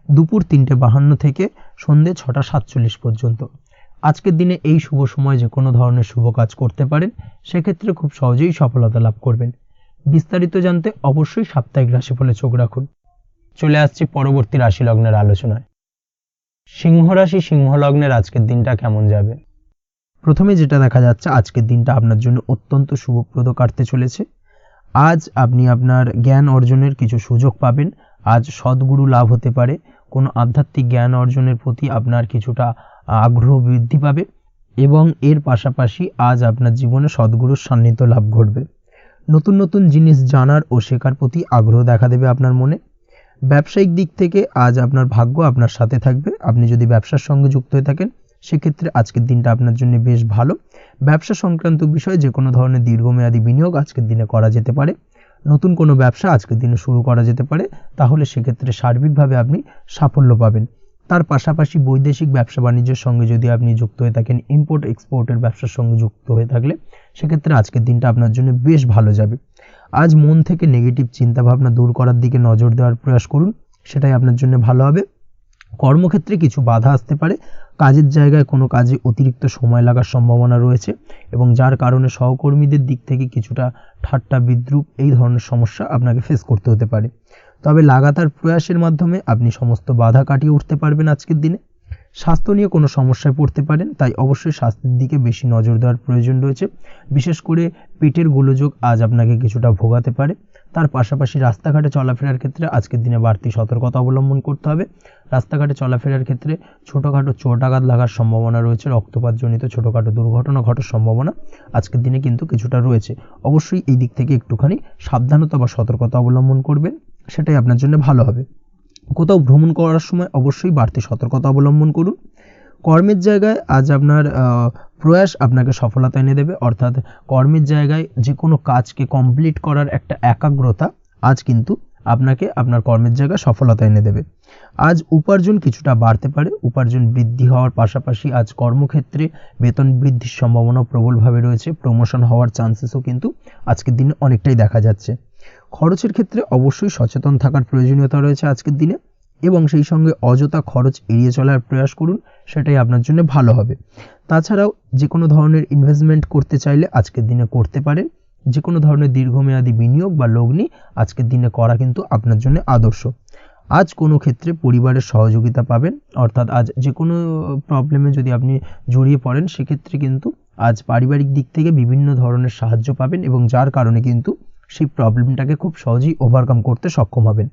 দুপুর 3:52 থেকে সন্ধ্যে 6:47 পর্যন্ত। আজকের দিনে এই শুভ সময় যে কোনো ধরনের শুভ কাজ করতে পারেন, সেক্ষেত্রে খুব সহজেই সফলতা লাভ করবেন। বিস্তারিত জানতে অবশ্যই সাপ্তাহিক রাশিফলে চোখ রাখুন। চলে আসছি পরবর্তী রাশি লগ্নের আলোচনায়। সিংহ রাশি, সিংহ লগ্নের আজকের দিনটা কেমন যাবে? প্রথমে যেটা দেখা যাচ্ছে, আজকের দিনটা আপনার জন্য অত্যন্ত শুভপ্রদ কাটতে চলেছে। আজ আপনি আপনার জ্ঞান অর্জনের কিছু সুযোগ পাবেন। আজ সদ্গুরু লাভ হতে পারে। কোনো আধ্যাত্মিক জ্ঞান অর্জনের প্রতি আপনার কিছুটা আগ্রহ বৃদ্ধি পাবে এবং এর পাশাপাশি আজ আপনার জীবনে সদ্গুরুর সান্নিধ্য লাভ ঘটবে। নতুন নতুন জিনিস জানার ও শেখার প্রতি আগ্রহ দেখা দেবে আপনার মনে। ব্যবসায়িক দিক থেকে আজ আপনার ভাগ্য আপনার সাথে থাকবে। আপনি যদি ব্যবসার সঙ্গে যুক্ত হয়ে থাকেন সেক্ষেত্রে আজকের দিনটা আপনার জন্য বেশ ভালো। ব্যবসা সংক্রান্ত বিষয়ে যে কোনো ধরনের দীর্ঘমেয়াদী বিনিয়োগ আজকের দিনে করা যেতে পারে। নতুন কোনো ব্যবসা আজকের দিনে শুরু করা যেতে পারে, তাহলে সেক্ষেত্রে সার্বিকভাবে আপনি সাফল্য পাবেন। তার পাশাপাশি বৈদেশিক ব্যবসা বাণিজ্যের সঙ্গে যদি আপনি যুক্ত হয়ে থাকেন, ইম্পোর্ট এক্সপোর্টের ব্যবসার সঙ্গে যুক্ত হয়ে থাকলে সেক্ষেত্রে আজকের দিনটা আপনার জন্য বেশ ভালো যাবে। আজ মন থেকে নেগেটিভ চিন্তাভাবনা দূর করার দিকে নজর দেওয়ার প্রয়াস করুন, সেটাই আপনার জন্য ভালো হবে। কর্মক্ষেত্রে কিছু বাধা আসতে পারে, কাজের জায়গায় কোনো কাজে অতিরিক্ত সময় লাগার সম্ভাবনা রয়েছে এবং যার কারণে সহকর্মীদের দিক থেকে কিছুটা ঠাট্টা বিদ্রূপ এই ধরনের সমস্যা আপনাকে ফেস করতে হতে পারে। তবে লাগাতার প্রয়াসের মাধ্যমে আপনি সমস্ত বাধা কাটিয়ে উঠতে পারবেন আজকের দিনে। স্বাস্থ্য নিয়ে কোনো সমস্যায় পড়তে পারেন, তাই অবশ্যই স্বাস্থ্যের দিকে বেশি নজর দেওয়ার প্রয়োজন রয়েছে। বিশেষ করে পেটের গোলযোগ আজ আপনাকে কিছুটা ভোগাতে পারে। তার পাশাপাশি রাস্তাঘাটে চলাফেরার ক্ষেত্রে আজকের দিনে বাড়তি সতর্কতা অবলম্বন করতে হবে। রাস্তাঘাটে চলাফেরার ক্ষেত্রে ছোটোখাটো চোট আঘাত লাগার সম্ভাবনা রয়েছে, রক্তপাতজনিত ছোটোখাটো দুর্ঘটনা ঘটার সম্ভাবনা আজকের দিনে কিন্তু কিছুটা রয়েছে। অবশ্যই এই দিক থেকে একটুখানি সাবধানতা বা সতর্কতা অবলম্বন করবেন, সেটাই আপনার জন্য ভালো হবে। কোথাও ভ্রমণ করার সময় অবশ্যই বাড়তি সতর্কতা অবলম্বন করুন। কর্মের জায়গায় আজ আপনার প্রয়াস আপনাকে সফলতা এনে দেবে, অর্থাৎ কর্মের জায়গায় যে কোনো কাজকে কমপ্লিট করার একটা একাগ্রতা আজ কিন্তু আপনাকে আপনার কর্মের জায়গায় সফলতা এনে দেবে। আজ উপার্জন কিছুটা বাড়তে পারে, উপার্জন বৃদ্ধি হওয়ার পাশাপাশি আজ কর্মক্ষেত্রে বেতন বৃদ্ধির সম্ভাবনা প্রবলভাবে রয়েছে। প্রমোশন হওয়ার চান্সেসও কিন্তু আজকের দিনে অনেকটাই দেখা যাচ্ছে। খরচের ক্ষেত্রে অবশ্যই সচেতন থাকার প্রয়োজনীয়তা রয়েছে আজকের দিনে এবং সেই সঙ্গে অযথা খরচ এড়িয়ে চলার প্রয়াস করুন, সেটাই আপনার জন্য ভালো হবে। তাছাড়াও যে কোনো ধরনের ইনভেস্টমেন্ট করতে চাইলে আজকের দিনে করতে পারেন। যে কোনো ধরনের দীর্ঘমেয়াদী বিনিয়োগ বা লগ্নি আজকের দিনে করা কিন্তু আপনার জন্য আদর্শ। আজ কোনো ক্ষেত্রে পরিবারের সহযোগিতা পাবেন, অর্থাৎ আজ যে কোনো প্রবলেমে যদি আপনি জড়িয়ে পড়েন সেক্ষেত্রে কিন্তু আজ পারিবারিক দিক থেকে বিভিন্ন ধরনের সাহায্য পাবেন এবং যার কারণে কিন্তু সেই প্রবলেমটাকে খুব সহজেই ওভারকাম করতে সক্ষম হবেন।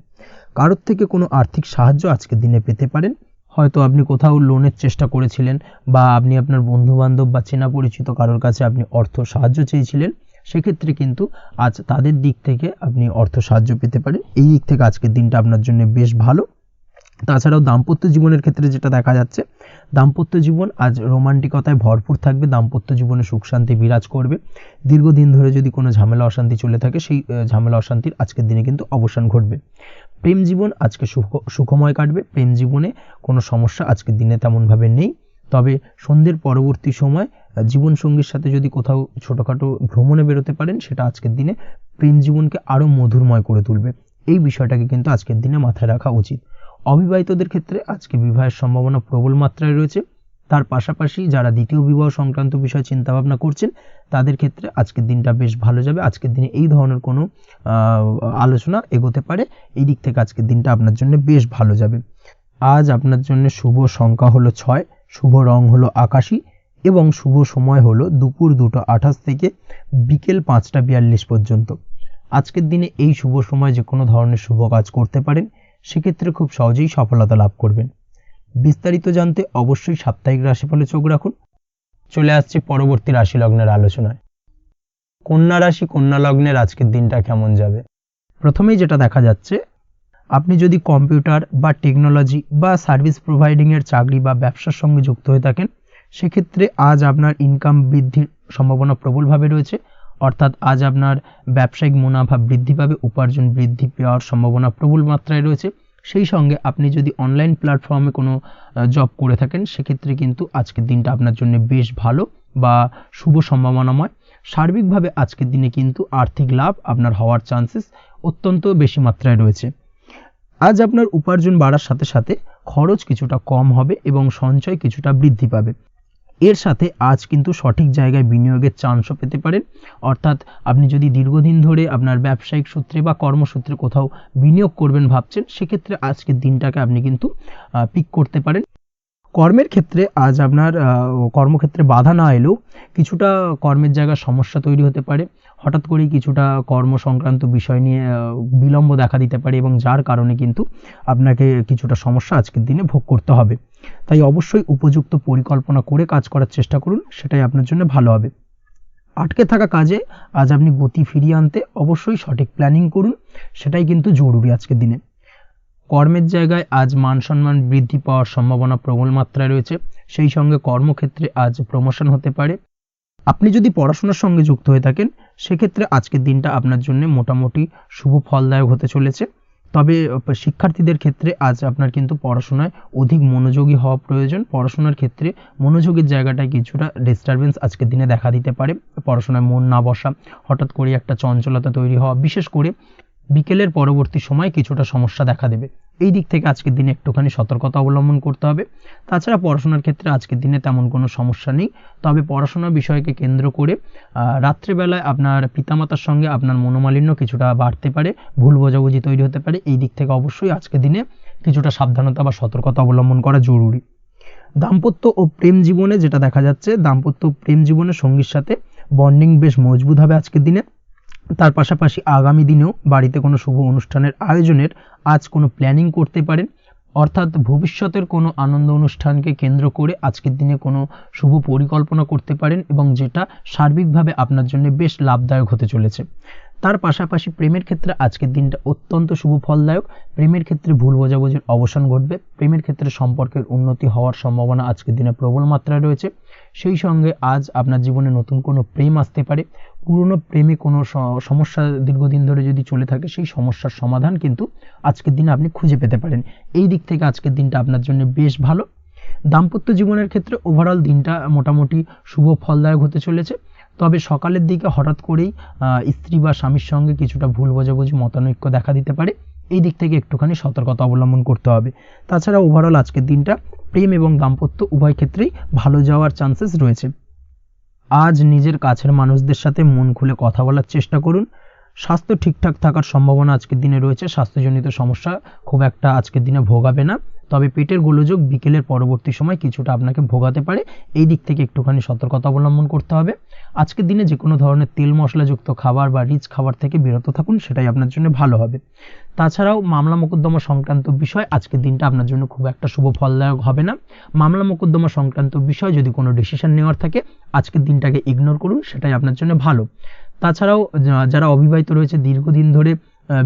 কারোর থেকে কোনো আর্থিক সাহায্য আজকের দিনে পেতে পারেন। হয়তো আপনি কোথাও লোনের চেষ্টা করেছিলেন বা আপনি আপনার বন্ধুবান্ধব বা চেনা পরিচিত কারোর কাছে আপনি অর্থ সাহায্য চেয়েছিলেন, সেক্ষেত্রে কিন্তু আজ তাদের দিক থেকে আপনি অর্থ সাহায্য পেতে পারেন। এই দিক থেকে আজকের দিনটা আপনার জন্য বেশ ভালো। তাছাড়াও দাম্পত্য জীবনের ক্ষেত্রে যেটা দেখা যাচ্ছে, দাম্পত্য জীবন আজ রোমান্টিকতায় ভরপুর থাকবে। দাম্পত্য জীবনে সুখ শান্তি বিরাজ করবে। দীর্ঘদিন ধরে যদি কোনো ঝামেলা অশান্তি চলে থাকে সেই ঝামেলা অশান্তির আজকের দিনে কিন্তু অবসান ঘটবে। প্রেম জীবন আজকে সুখময় কাটবে। প্রেম জীবনে কোনো সমস্যা আজকের দিনে তেমনভাবে নেই। তবে সন্ধ্যের পরবর্তী সময় জীবনসঙ্গীর সাথে যদি কোথাও ছোটোখাটো ভ্রমণে বেরোতে পারেন, সেটা আজকের দিনে প্রেম জীবনকে আরও মধুরময় করে তুলবে। এই বিষয়টাকে কিন্তু আজকের দিনে মাথায় রাখা উচিত। অবিবাহিতদের ক্ষেত্রে আজকে বিবাহের সম্ভাবনা প্রবল মাত্রায় রয়েছে। তার পাশাপাশি যারা দ্বিতীয় বিবাহ সংক্রান্ত বিষয় চিন্তাভাবনা করছেন তাদের ক্ষেত্রে আজকের দিনটা বেশ ভালো যাবে। আজকের দিনে এই ধরনের কোনো আলোচনা এগোতে পারে। এই দিক থেকে আজকের দিনটা আপনার জন্য বেশ ভালো যাবে। আজ আপনার জন্য শুভ সংখ্যা হলো 6, শুভ রং হলো আকাশী এবং শুভ সময় হলো দুপুর 2:28 থেকে বিকেল 5:42 পর্যন্ত। আজকের দিনে এই শুভ সময় যে কোনো ধরনের শুভ কাজ করতে পারেন, সেক্ষেত্রে খুব সহজেই সফলতা লাভ করবেন। বিস্তারিত জানতে অবশ্যই সাপ্তাহিক রাশিফলে চোখ রাখুন। চলে আসছে পরবর্তী রাশি লগ্নের আলোচনায়। কন্যা রাশি, কন্যা লগ্নের আজকের দিনটা কেমন যাবে? প্রথমেই যেটা দেখা যাচ্ছে, আপনি যদি কম্পিউটার বা টেকনোলজি বা সার্ভিস প্রোভাইডিংয়ের চাকরি বা ব্যবসার সঙ্গে যুক্ত হয়ে থাকেন, সেক্ষেত্রে আজ আপনার ইনকাম বৃদ্ধির সম্ভাবনা প্রবলভাবে রয়েছে। অর্থাৎ আজ আপনার ব্যবসায়িক মুনাফা বৃদ্ধি পাবে, উপার্জন বৃদ্ধি পাওয়ার সম্ভাবনা প্রবল মাত্রায় রয়েছে। সেই সঙ্গে আপনি যদি অনলাইন প্ল্যাটফর্মে কোনো জব করে থাকেন, সেক্ষেত্রে কিন্তু আজকের দিনটা আপনার জন্য বেশ ভালো বা শুভ সম্ভাবনাময়। সার্বিকভাবে আজকের দিনে কিন্তু আর্থিক লাভ আপনার হওয়ার চান্সেস অত্যন্ত বেশি মাত্রায় রয়েছে। আজ আপনার উপার্জন বাড়ার সাথে সাথে খরচ কিছুটা কম হবে এবং সঞ্চয় কিছুটা বৃদ্ধি পাবে। এর সাথে আজ কিন্তু সঠিক জায়গায় বিনিয়োগের চান্সও পেতে পারেন। অর্থাৎ আপনি যদি দীর্ঘদিন ধরে আপনার ব্যবসায়িক সূত্রে বা কর্মসূত্রে কোথাও বিনিয়োগ করবেন ভাবছেন, সেক্ষেত্রে আজকের দিনটাকে আপনি কিন্তু পিক করতে পারেন। কর্মের ক্ষেত্রে আজ আপনার কর্মক্ষেত্রে বাধা না এলেও কিছুটা কর্মের জায়গায় সমস্যা তৈরি হতে পারে। হঠাৎ করেই কিছুটা কর্ম সংক্রান্ত বিষয় নিয়ে বিলম্ব দেখা দিতে পারে এবং যার কারণে কিন্তু আপনাকে কিছুটা সমস্যা আজকের দিনে ভোগ করতে হবে। তাই অবশ্যই উপযুক্ত পরিকল্পনা করে কাজ করার চেষ্টা করুন, সেটাই আপনার জন্য ভালো হবে। আটকে থাকা কাজে আজ আপনি গতি ফিরিয়ে আনতে অবশ্যই সঠিক প্ল্যানিং করুন, সেটাই কিন্তু জরুরি আজকের দিনে। কর্মের জায়গায় আজ মান সম্মান বৃদ্ধি পাওয়ার সম্ভাবনা প্রবল মাত্রায় রয়েছে। সেই সঙ্গে কর্মক্ষেত্রে আজ প্রমোশন হতে পারে। আপনি যদি পড়াশোনার সঙ্গে যুক্ত হয়ে থাকেন সেক্ষেত্রে আজকের দিনটা আপনার জন্য মোটামুটি শুভ ফলদায়ক হতে চলেছে। তবে শিক্ষার্থীদের ক্ষেত্রে আজ আপনার কিন্তু পড়াশোনায় অধিক মনোযোগী হওয়া প্রয়োজন। পড়াশোনার ক্ষেত্রে মনোযোগের জায়গাটায় কিছুটা ডিস্টারবেন্স আজকের দিনে দেখা দিতে পারে। পড়াশোনায় মন না বসা, হঠাৎ করে একটা চঞ্চলতা তৈরি হওয়া, বিশেষ করে বিকেলের পরবর্তী সময় কিছুটা সমস্যা দেখা দেবে। এই দিক থেকে আজকের দিনে একটুখানি সতর্কতা অবলম্বন করতে হবে। তাছাড়া পড়াশোনার ক্ষেত্রে আজকের দিনে তেমন কোনো সমস্যা নেই। তবে পড়াশোনার বিষয়কে কেন্দ্র করে রাত্রেবেলায় আপনার পিতামাতার সঙ্গে আপনার মনোমালিন্য কিছুটা বাড়তে পারে, ভুল বোঝাবুঝি তৈরি হতে পারে। এই দিক থেকে অবশ্যই আজকের দিনে কিছুটা সাবধানতা বা সতর্কতা অবলম্বন করা জরুরি। দাম্পত্য ও প্রেম জীবনে যেটা দেখা যাচ্ছে, দাম্পত্য প্রেম জীবনে সঙ্গীর সাথে বন্ডিং বেশ মজবুত হবে আজকের দিনে। তার পাশাপাশি আগামী দিনেও বাড়িতে কোনো শুভ অনুষ্ঠানের আয়োজনের আজ কোনো প্ল্যানিং করতে পারেন। অর্থাৎ ভবিষ্যতের কোনো আনন্দ অনুষ্ঠানকে কেন্দ্র করে আজকের দিনে কোনো শুভ পরিকল্পনা করতে পারেন এবং যেটা সার্বিকভাবে আপনার জন্য বেশ লাভদায়ক হতে চলেছে। তার পাশাপাশি প্রেমের ক্ষেত্রে আজকের দিনটা অত্যন্ত শুভ ফলদায়ক। প্রেমের ক্ষেত্রে ভুল বোঝাবুঝির অবসান ঘটবে। প্রেমের ক্ষেত্রে সম্পর্কের উন্নতি হওয়ার সম্ভাবনা আজকের দিনে প্রবল মাত্রায় রয়েছে। সেই সঙ্গে আজ আপনার জীবনে নতুন কোনো প্রেম আসতে পারে। পুরনো প্রেমে কোনো সমস্যা দীর্ঘদিন ধরে যদি চলে থাকে সেই সমস্যার সমাধান কিন্তু আজকের দিনে আপনি খুঁজে পেতে পারেন। এই দিক থেকে আজকের দিনটা আপনার জন্য বেশ ভালো। দাম্পত্য জীবনের ক্ষেত্রে ওভারঅল দিনটা মোটামুটি শুভ ফলদায়ক হতে চলেছে। তবে সকালের দিকে হঠাৎ করেই স্ত্রী বা স্বামীর সঙ্গে কিছুটা ভুল বোঝাবুঝি মতানৈক্য দেখা দিতে পারে। এই দিক থেকে একটুখানি সতর্কতা অবলম্বন করতে হবে। তাছাড়া ওভারঅল আজকের দিনটা প্রেম এবং দাম্পত্য উভয় ক্ষেত্রেই ভালো যাওয়ার চান্সেস রয়েছে। আজ নিজের কাছের মানুষদের সাথে মন খুলে কথা বলার চেষ্টা করুন। স্বাস্থ্য ঠিকঠাক থাকার সম্ভাবনা আজকের দিনে রয়েছে। স্বাস্থ্যজনিত সমস্যা খুব একটা আজকের দিনে ভোগাবে না। তবে পেটের গোলযোগ বিকেলের পরবর্তী সময় কিছুটা আপনাকে ভোগাতে পারে। এই দিক থেকে একটুখানি সতর্কতা অবলম্বন করতে হবে। আজকের দিনে যে কোনো ধরনের তেল মশলাযুক্ত খাবার বা রিচ খাবার থেকে বিরত থাকুন, সেটাই আপনার জন্য ভালো হবে। তাছাড়াও মামলা মোকদ্দমা সংক্রান্ত বিষয় আজকের দিনটা আপনার জন্য খুব একটা শুভ ফলদায়ক হবে না। মামলা মোকদ্দমা সংক্রান্ত বিষয় যদি কোনো ডিসিশন নেওয়ার থাকে আজকের দিনটাকে ইগনোর করুন, সেটাই আপনার জন্য ভালো। তাছাড়াও যারা অবিবাহিত রয়েছে, দীর্ঘদিন ধরে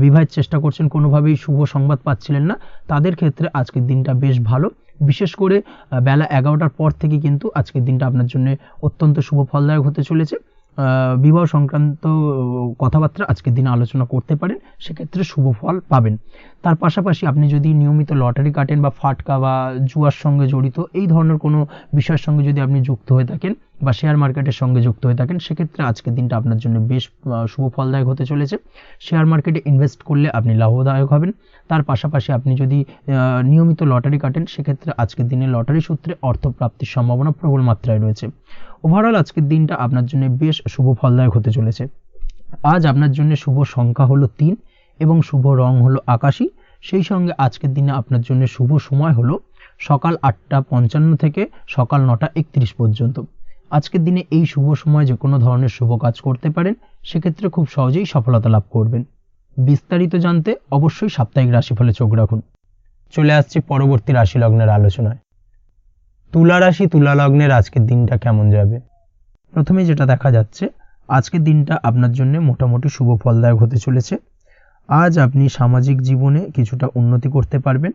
বিবাহের চেষ্টা করছেন, কোনোভাবেই শুভ সংবাদ পাচ্ছিলেন না, তাদের ক্ষেত্রে আজকের দিনটা বেশ ভালো। বিশেষ করে বেলা 11টার পর থেকে কিন্তু আজকের দিনটা আপনার জন্য অত্যন্ত শুভ ফলদায়ক হতে চলেছে। বিবাহ সংক্রান্ত কথাবার্তা আজকের দিনে আলোচনা করতে পারেন, সেক্ষেত্রে শুভ ফল পাবেন। তার পাশাপাশি আপনি যদি নিয়মিত লটারি কাটেন বা ফাটকা বা জুয়ার সঙ্গে জড়িত এই ধরনের কোনো বিষয়ের সঙ্গে যদি আপনি যুক্ত হয়ে থাকেন বা শেয়ার মার্কেটের সঙ্গে যুক্ত হয়ে থাকেন, সেক্ষেত্রে আজকের দিনটা আপনার জন্য বেশ শুভ ফলদায়ক হতে চলেছে। শেয়ার মার্কেটে ইনভেস্ট করলে আপনি লাভদায়ক হবেন। তার পাশাপাশি আপনি যদি নিয়মিত লটারি কাটেন, সেক্ষেত্রে আজকের দিনে লটারি সূত্রে অর্থ প্রাপ্তির সম্ভাবনা প্রবল মাত্রায় রয়েছে। ওভারঅল আজকের দিনটা আপনার জন্য বেশ শুভ ফলদায়ক হতে চলেছে। আজ আপনার জন্য শুভ সংখ্যা হলো 3 এবং শুভ রং হলো আকাশী। সেই সঙ্গে আজকের দিনে আপনার জন্য শুভ সময় হলো সকাল 8:55 থেকে সকাল 9:31 পর্যন্ত। আজকের দিনে এই শুভ সময় যে কোনো ধরনের শুভ কাজ করতে পারেন, সেক্ষেত্রে খুব সহজেই সফলতা লাভ করবেন। বিস্তারিত জানতে অবশ্যই সাপ্তাহিক রাশিফলে চোখ রাখুন। চলে আসছি পরবর্তী রাশি লগ্নের আলোচনায়। তুলা রাশি, তুলা লগ্নের আজকের দিনটা কেমন যাবে? প্রথমে যেটা দেখা যাচ্ছে, আজকের দিনটা আপনার জন্য মোটামুটি শুভ ফলদায়ক হতে চলেছে। আজ আপনি সামাজিক জীবনে কিছুটা উন্নতি করতে পারবেন,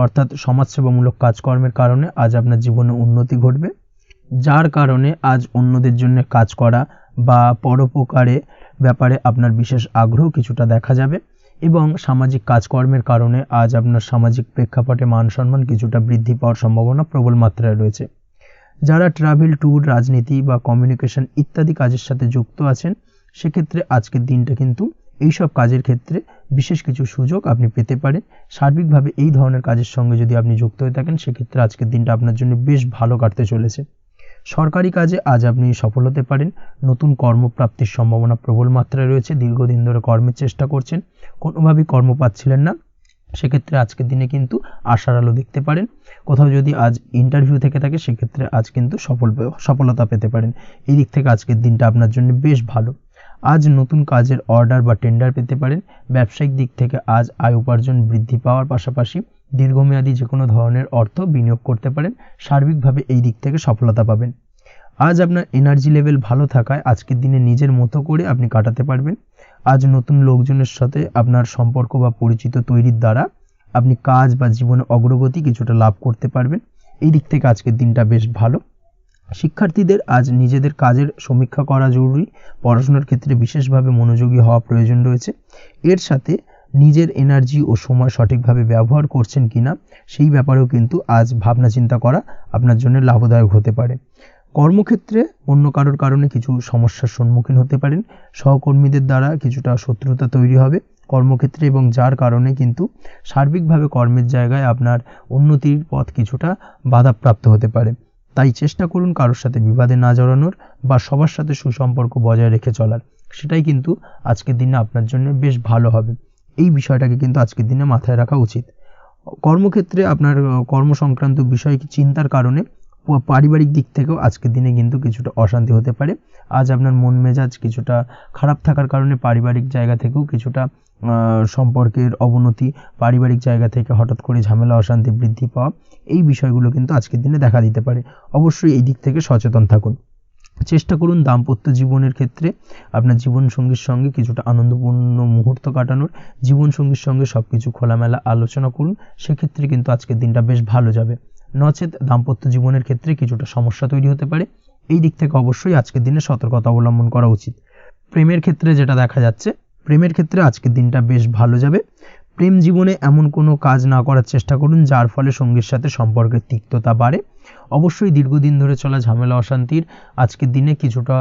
অর্থাৎ সমাজসেবামূলক কাজকর্মের কারণে আজ আপনার জীবনে উন্নতি ঘটবে, যার কারণে আজ অন্যদের জন্য কাজ করা বা পরোপকারে ব্যাপারে আপনার বিশেষ আগ্রহ কিছুটা দেখা যাবে এবং সামাজিক কাজকর্মের কারণে আজ আপনার সামাজিক প্রেক্ষাপটে মান সম্মান কিছুটা বৃদ্ধি পাওয়ার সম্ভাবনা প্রবল মাত্রায় রয়েছে। যারা ট্রাভেল, ট্যুর, রাজনীতি বা কমিউনিকেশন ইত্যাদি কাজের সাথে যুক্ত আছেন, সেক্ষেত্রে আজকের দিনটা কিন্তু এইসব কাজের ক্ষেত্রে বিশেষ কিছু সুযোগ আপনি পেতে পারেন। সার্বিকভাবে এই ধরনের কাজের সঙ্গে যদি আপনি যুক্ত হয়ে থাকেন, সেক্ষেত্রে আজকের দিনটা আপনার জন্য বেশ ভালো কাটতে চলেছে। সরকারি কাজে আজ আপনি সফল হতে পারেন। নতুন কর্মপ্রাপ্তির সম্ভাবনা প্রবল মাত্রায় রয়েছে। দীর্ঘদিন ধরে কর্মের চেষ্টা করছেন, কোনোভাবেই কর্ম পাচ্ছিলেন না, সেক্ষেত্রে আজকের দিনে কিন্তু আশার আলো দেখতে পারেন। কোথাও যদি আজ ইন্টারভিউ থেকে থাকে সেক্ষেত্রে আজ কিন্তু সফলতা পেতে পারেন। এই দিক থেকে আজকের দিনটা আপনার জন্য বেশ ভালো। আজ নতুন কাজের অর্ডার বা টেন্ডার পেতে পারেন। ব্যবসায়িক দিক থেকে আজ আয় উপার্জন বৃদ্ধি পাওয়ার পাশাপাশি দীর্ঘমেয়াদী যে কোনো ধরনের অর্থ বিনিয়োগ করতে পারেন। সার্বিকভাবে এই দিক থেকে সফলতা পাবেন। আজ আপনার এনার্জি লেভেল ভালো থাকায় আজকের দিনে নিজের মতো করে আপনি কাটাতে পারবেন। আজ নতুন লোকজনের সাথে আপনার সম্পর্ক বা পরিচিত তৈরির দ্বারা আপনি কাজ বা জীবনে অগ্রগতি কিছুটা লাভ করতে পারবেন। এই দিক থেকে আজকের দিনটা বেশ ভালো। শিক্ষার্থীদের আজ নিজেদের কাজের সমীক্ষা করা জরুরি। পড়াশোনার ক্ষেত্রে বিশেষভাবে মনোযোগী হওয়া প্রয়োজন রয়েছে। এর সাথে নিজের এনার্জি ও সময় সঠিকভাবে ব্যবহার করছেন কিনা সেই ব্যাপারেও কিন্তু আজ ভাবনা চিন্তা করা আপনার জন্য লাভদায়ক হতে পারে। কর্মক্ষেত্রে অন্য কারোর কারণে কিছু সমস্যার সম্মুখীন হতে পারেন। সহকর্মীদের দ্বারা কিছুটা শত্রুতা তৈরি হবে কর্মক্ষেত্রে, এবং যার কারণে কিন্তু সার্বিকভাবে কর্মের জায়গায় আপনার উন্নতির পথ কিছুটা বাধাপ্রাপ্ত হতে পারে। তাই চেষ্টা করুন কারোর সাথে বিবাদে না জড়ানোর বা সবার সাথে সুসম্পর্ক বজায় রেখে চলার। সেটাই কিন্তু আজকের দিনে আপনার জন্য বেশ ভালো হবে। এই বিষয়টাকে কিন্তু আজকের দিনে মাথায় রাখা উচিত। কর্মক্ষেত্রে আপনার কর্ম সংক্রান্ত বিষয় চিন্তার কারণে পারিবারিক দিক থেকেও আজকের দিনে কিন্তু কিছুটা অশান্তি হতে পারে। আজ আপনার মন মেজাজ কিছুটা খারাপ থাকার কারণে পারিবারিক জায়গা থেকেও কিছুটা সম্পর্কের অবনতি, পারিবারিক জায়গা থেকে হঠাৎ করে ঝামেলা অশান্তি বৃদ্ধি পাওয়া, এই বিষয়গুলো কিন্তু আজকের দিনে দেখা দিতে পারে। অবশ্যই এই দিক থেকে সচেতন থাকুন। চেষ্টা করুন দাম্পত্য জীবনের ক্ষেত্রে আপনার জীবনসঙ্গীর সঙ্গে কিছুটা আনন্দপূর্ণ মুহূর্ত কাটানোর। জীবনসঙ্গীর সঙ্গে সব কিছু খোলামেলা আলোচনা করুন, সেক্ষেত্রে কিন্তু আজকের দিনটা বেশ ভালো যাবে। নচেত দাম্পত্য জীবনের ক্ষেত্রে কিছুটা সমস্যা তৈরি হতে পারে। এই দিক থেকে অবশ্যই আজকের দিনে সতর্কতা অবলম্বন করা উচিত। প্রেমের ক্ষেত্রে যেটা দেখা যাচ্ছে, প্রেমের ক্ষেত্রে আজকের দিনটা বেশ ভালো যাবে। প্রেম জীবনে এমন কোনো কাজ না করার চেষ্টা করুন যার ফলে সঙ্গীর সাথে সম্পর্কের তিক্ততা বাড়ে। অবশ্যই দীর্ঘদিন ধরে চলা ঝামেলা অশান্তির আজকের দিনে কিছুটা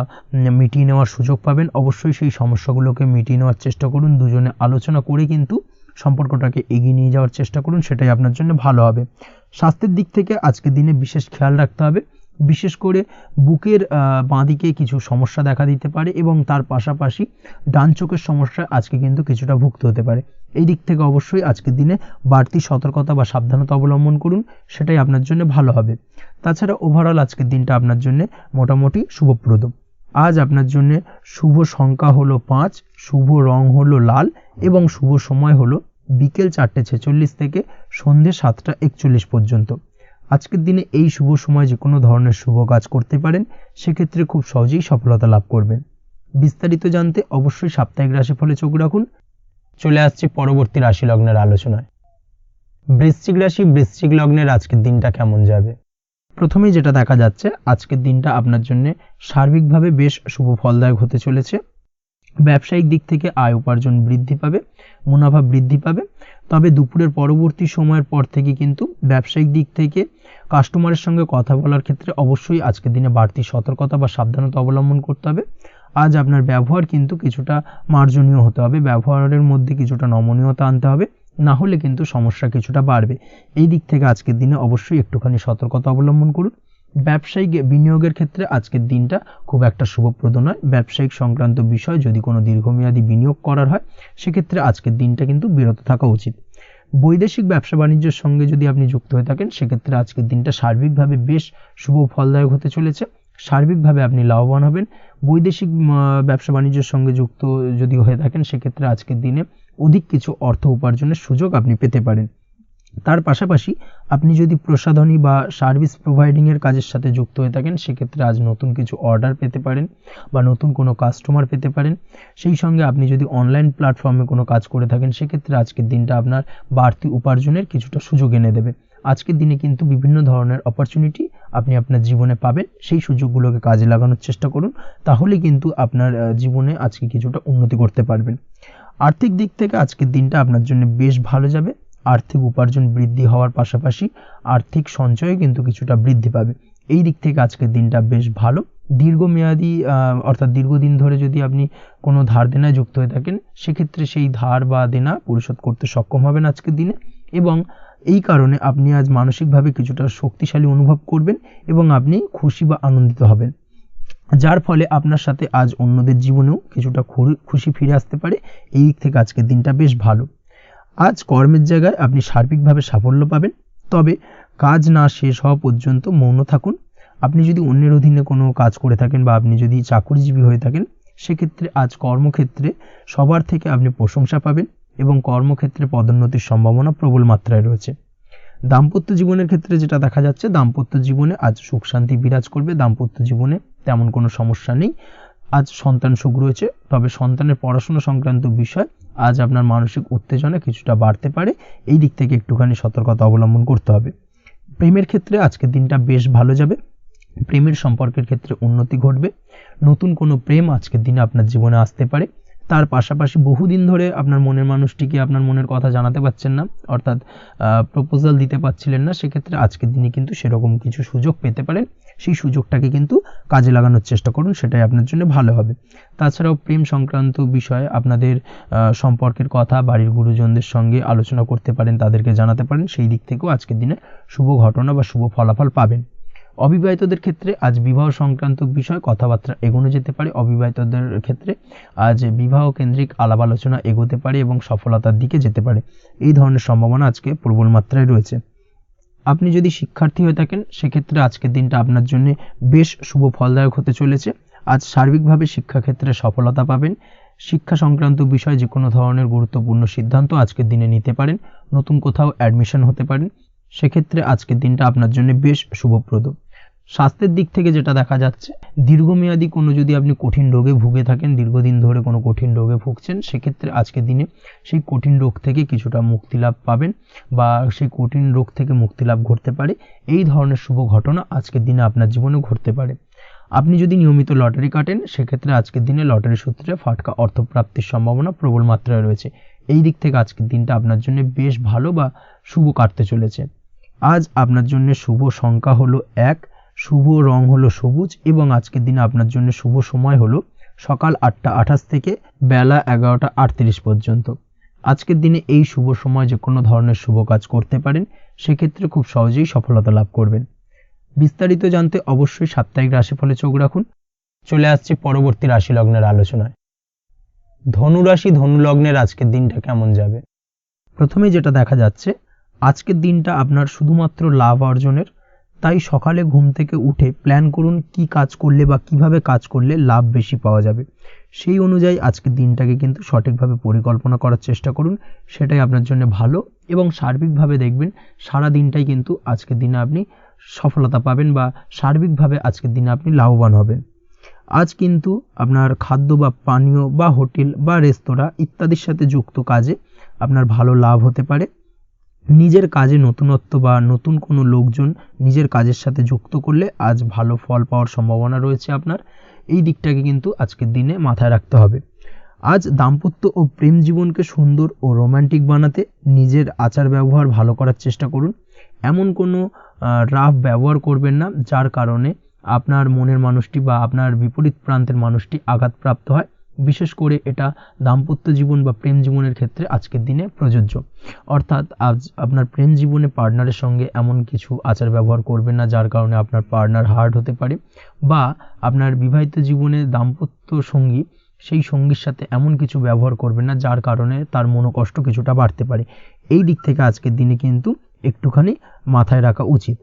মিটিয়ে নেওয়ার সুযোগ পাবেন। অবশ্যই সেই সমস্যাগুলোকে মিটিয়ে নেওয়ার চেষ্টা করুন। দুজনে আলোচনা করে কিন্তু সম্পর্কটাকে এগিয়ে নিয়ে যাওয়ার চেষ্টা করুন, সেটাই আপনার জন্য ভালো হবে। স্বাস্থ্যের দিক থেকে আজকের দিনে বিশেষ খেয়াল রাখতে হবে। বিশেষ করে বুকের বাঁদিকে কিছু সমস্যা দেখা দিতে পারে এবং তার পাশাপাশি ডান চোখের সমস্যা আজকে কিন্তু কিছুটা ভুগতে হতে পারে। এই দিক থেকে অবশ্যই আজকের দিনে বাড়তি সতর্কতা বা সাবধানতা অবলম্বন করুন, সেটাই আপনার জন্য ভালো হবে। তাছাড়া ওভারঅল আজকের দিনটা আপনার জন্য মোটামুটি শুভপ্রদ। আজ আপনার জন্য শুভ সংখ্যা হলো 5, শুভ রং হলো লাল এবং শুভ সময় হলো বিকেল 4:46 থেকে সন্ধ্যে 7:41 পর্যন্ত। আজকের দিনে এই শুভ সময় যে কোনো ধরনের শুভ কাজ করতে পারেন, সেক্ষেত্রে খুব সহজেই সফলতা লাভ করবেন। বিস্তারিত জানতে অবশ্যই সাপ্তাহিক রাশিফলে চোখ রাখুন। চলে আসছে পরবর্তী রাশি লগ্নের আলোচনায়। বৃশ্চিক রাশি, বৃশ্চিক লগ্নের আজকের দিনটা কেমন যাবে? প্রথমেই যেটা দেখা যাচ্ছে, আজকের দিনটা আপনার জন্য সার্বিকভাবে বেশ শুভ ফলদায়ক হতে চলেছে। ব্যবসায়িক দিক থেকে আয় উপার্জন বৃদ্ধি পাবে, মুনাফা বৃদ্ধি পাবে। তবে দুপুরের পরবর্তী সময়ের পর থেকে কিন্তু ব্যবসায়িক দিক থেকে কাস্টমারের সঙ্গে কথা বলার ক্ষেত্রে অবশ্যই আজকের দিনে বাড়তি সতর্কতা বা সাবধানতা অবলম্বন করতে হবে। আজ আপনার ব্যবহার কিন্তু কিছুটা মার্জনীয় হতে হবে, ব্যবহারের মধ্যে কিছুটা নমনীয়তা আনতে হবে, না হলে কিন্তু সমস্যা কিছুটা বাড়বে। এই দিক থেকে আজকের দিনে অবশ্যই একটুখানি সতর্কতা অবলম্বন করুন। ব্যবসায়িক বিনিয়োগের ক্ষেত্রে আজকের দিনটা খুব একটা শুভপ্রদ নয়। ব্যবসায়িক সংক্রান্ত বিষয় যদি কোনো দীর্ঘমেয়াদী বিনিয়োগ করার হয়, সেক্ষেত্রে আজকের দিনটা কিন্তু বিরত থাকা উচিত। বৈদেশিক ব্যবসা বাণিজ্যের সঙ্গে যদি আপনি যুক্ত হয়ে থাকেন, সেক্ষেত্রে আজকের দিনটা সার্বিকভাবে বেশ শুভ ফলদায়ক হতে চলেছে। সার্বিকভাবে আপনি লাভবান হবেন। বৈদেশিক ব্যবসা বাণিজ্যের সঙ্গে যুক্ত যদি হয়ে থাকেন, সেক্ষেত্রে আজকের দিনে অধিক কিছু অর্থ উপার্জনের সুযোগ আপনি পেতে পারেন। তার পাশাপাশি আপনি যদি প্রসাধনী বা সার্ভিস প্রোভাইডিংয়ের কাজের সাথে যুক্ত হয়ে থাকেন, সেক্ষেত্রে আজ নতুন কিছু অর্ডার পেতে পারেন বা নতুন কোনো কাস্টমার পেতে পারেন। সেই সঙ্গে আপনি যদি অনলাইন প্ল্যাটফর্মে কোনো কাজ করে থাকেন, সেক্ষেত্রে আজকের দিনটা আপনার বাড়তি উপার্জনের কিছুটা সুযোগ এনে দেবে। আজকের দিনে কিন্তু বিভিন্ন ধরনের অপরচুনিটি আপনি আপনার জীবনে পাবেন। সেই সুযোগগুলোকে কাজে লাগানোর চেষ্টা করুন, তাহলে কিন্তু আপনার জীবনে আজকে কিছুটা উন্নতি করতে পারবেন। আর্থিক দিক থেকে আজকের দিনটা আপনার জন্য বেশ ভালো যাবে। আর্থিক উপার্জন বৃদ্ধি হওয়ার পাশাপাশি আর্থিক সঞ্চয় কিন্তু কিছুটা বৃদ্ধি পাবে। এই দিক থেকে আজকের দিনটা বেশ ভালো। দীর্ঘমেয়াদী অর্থাৎ দীর্ঘদিন ধরে যদি আপনি কোনো ধার দেনায় যুক্ত হয়ে থাকেন, সেক্ষেত্রে সেই ধার বা দেনা পরিশোধ করতে সক্ষম হবেন আজকের দিনে, এবং এই কারণে আপনি আজ মানসিকভাবে কিছুটা শক্তিশালী অনুভব করবেন এবং আপনি খুশি বা আনন্দিত হবেন, যার ফলে আপনার সাথে আজ অন্যদের জীবনেও কিছুটা খুশি ফিরে আসতে পারে। এই দিক থেকে আজকের দিনটা বেশ ভালো। আজ কর্মের জায়গায় আপনি সার্বিকভাবে সাফল্য পাবেন, তবে কাজ না শেষ হওয়া পর্যন্ত মৌন থাকুন। আপনি যদি অন্যের অধীনে কোনো কাজ করে থাকেন বা আপনি যদি চাকুরিজীবী হয়ে থাকেন, সেক্ষেত্রে আজ কর্মক্ষেত্রে সবার থেকে আপনি প্রশংসা পাবেন এবং কর্মক্ষেত্রে পদোন্নতির সম্ভাবনা প্রবল মাত্রায় রয়েছে। দাম্পত্য জীবনের ক্ষেত্রে যেটা দেখা যাচ্ছে, দাম্পত্য জীবনে আজ সুখ শান্তি বিরাজ করবে। দাম্পত্য জীবনে তেমন কোনো সমস্যা নেই। আজ সন্তান সুখ রয়েছে, তবে সন্তানের পড়াশোনা সংক্রান্ত বিষয় আজ আপনার মানসিক উত্তেজনা কিছুটা বাড়তে পারে। এই দিক থেকে একটুখানি সতর্কতা অবলম্বন করতে হবে। প্রেমের ক্ষেত্রে আজকের দিনটা বেশ ভালো যাবে। প্রেমের সম্পর্কের ক্ষেত্রে উন্নতি ঘটবে। নতুন কোনো প্রেম আজকের দিনে আপনার জীবনে আসতে পারে। তার পাশাপাশি বহুদিন ধরে আপনার মনের মানুষটিকে আপনার মনের কথা জানাতে পারছেন না, অর্থাৎ প্রপোজাল দিতে পারছিলেন না, সেক্ষেত্রে আজকের দিনে কিন্তু সেরকম কিছু সুযোগ পেতে পারেন। সেই সুযোগটাকে কিন্তু কাজে লাগানোর চেষ্টা করুন, সেটাই আপনার জন্য ভালো হবে। তাছাড়াও প্রেম সংক্রান্ত বিষয়ে আপনাদের সম্পর্কের কথা বাড়ির গুরুজনদের সঙ্গে আলোচনা করতে পারেন, তাদেরকে জানাতে পারেন। সেই দিক থেকেও আজকের দিনে শুভ ঘটনা বা শুভ ফলাফল পাবেন। অবিবাহিতদের ক্ষেত্রে আজ বিবাহ সংক্রান্ত বিষয় কথাবার্তা এগোনো যেতে পারে। অবিবাহিতদের ক্ষেত্রে আজ বিবাহ কেন্দ্রিক আলাপ আলোচনা এগোতে পারে এবং সফলতার দিকে যেতে পারে। এই ধরনের সম্ভাবনা আজকে প্রবল মাত্রায় রয়েছে। আপনি যদি শিক্ষার্থী হয়ে থাকেন, সেক্ষেত্রে আজকের দিনটা আপনার জন্য বেশ শুভ ফলদায়ক হতে চলেছে। আজ সার্বিকভাবে শিক্ষাক্ষেত্রে সফলতা পাবেন। শিক্ষা সংক্রান্ত বিষয়ে যে কোনো ধরনের গুরুত্বপূর্ণ সিদ্ধান্ত আজকের দিনে নিতে পারেন। নতুন কোথাও অ্যাডমিশন হতে পারেন, সেক্ষেত্রে আজকের দিনটা আপনার জন্য বেশ শুভপ্রদ। স্বাস্থ্যের দিক থেকে যেটা দেখা যাচ্ছে, দীর্ঘমেয়াদী কোনো যদি আপনি কঠিন রোগে ভুগে থাকেন, দীর্ঘদিন ধরে কোনো কঠিন রোগে ভুগছেন, সেক্ষেত্রে আজকের দিনে সেই কঠিন রোগ থেকে কিছুটা মুক্তি লাভ পাবেন বা সেই কঠিন রোগ থেকে মুক্তি লাভ ঘটতে পারে। এই ধরনের শুভ ঘটনা আজকের দিনে আপনার জীবনে ঘটতে পারে। আপনি যদি নিয়মিত লটারি কাটেন, সেক্ষেত্রে আজকের দিনে লটারি সূত্রে ফাটকা অর্থপ্রাপ্তির সম্ভাবনা প্রবল মাত্রায় রয়েছে। এই দিক থেকে আজকের দিনটা আপনার জন্য বেশ ভালো বা শুভ কাটতে চলেছে। আজ আপনার জন্য শুভ সংখ্যা হলো 1, শুভ রং হলো সবুজ এবং আজকের দিনে আপনার জন্য শুভ সময় হলো সকাল 8টা 28 থেকে বেলা 11টা 38 পর্যন্ত। আজকের দিনে এই শুভ সময় যে কোনো ধরনের শুভ কাজ করতে পারেন, সেক্ষেত্রে খুব সহজেই সফলতা লাভ করবেন। বিস্তারিত জানতে অবশ্যই সাপ্তাহিক রাশিফলে চোখ রাখুন। চলে আসছে পরবর্তী রাশি লগ্নের আলোচনায়। ধনু রাশি ধনু লগ্নের আজকের দিনটা কেমন যাবে? প্রথমে যেটা দেখা যাচ্ছে, আজকের দিনটা আপনার শুধুমাত্র লাভ অর্জনের। তাই সকালে ঘুম থেকে উঠে প্ল্যান করুন কি কাজ করলে বা কিভাবে কাজ করলে লাভ বেশি পাওয়া যাবে। সেই অনুযায়ী আজকের দিনটাকে কিন্তু সঠিকভাবে পরিকল্পনা করার চেষ্টা করুন, সেটাই আপনার জন্য ভালো। এবং সার্বিকভাবে দেখবেন সারা দিনটাই কিন্তু আজকের দিনে আপনি সফলতা পাবেন বা সার্বিকভাবে আজকের দিনে আপনি লাভবান হবেন। আজ কিন্তু আপনার খাদ্য বা পানীয় বা হোটেল বা রেস্তোরাঁ ইত্যাদির সাথে যুক্ত কাজে আপনার ভালো লাভ হতে পারে। নিজের কাজে নতুনত্ব বা নতুন কোনো লোকজন নিজের কাজের সাথে যুক্ত করলে আজ ভালো ফল পাওয়ার সম্ভাবনা রয়েছে আপনার। এই দিকটাকে কিন্তু আজকের দিনে মাথায় রাখতে হবে। আজ দাম্পত্য ও প্রেম জীবনকে সুন্দর ও রোমান্টিক বানাতে নিজের আচার ব্যবহার ভালো করার চেষ্টা করুন। এমন কোনো রাফ ব্যবহার করবেন না যার কারণে আপনার মনের মানুষটি বা আপনার বিপরীত প্রান্তের মানুষটি আঘাতপ্রাপ্ত হয়। বিশেষ করে এটা দাম্পত্য জীবন বা প্রেম জীবনের ক্ষেত্রে আজকের দিনে প্রযোজ্য। অর্থাৎ আজ আপনার প্রেম জীবনে পার্টনারের সঙ্গে এমন কিছু আচার ব্যবহার করবেন না যার কারণে আপনার পার্টনার হার্ট হতে পারে, বা আপনার বিবাহিত জীবনে দাম্পত্য সঙ্গী সেই সঙ্গীর সাথে এমন কিছু ব্যবহার করবেন না যার কারণে তার মনোকষ্ট কিছুটা বাড়তে পারে। এই দিক থেকে আজকের দিনে কিন্তু একটুখানি মাথায় রাখা উচিত।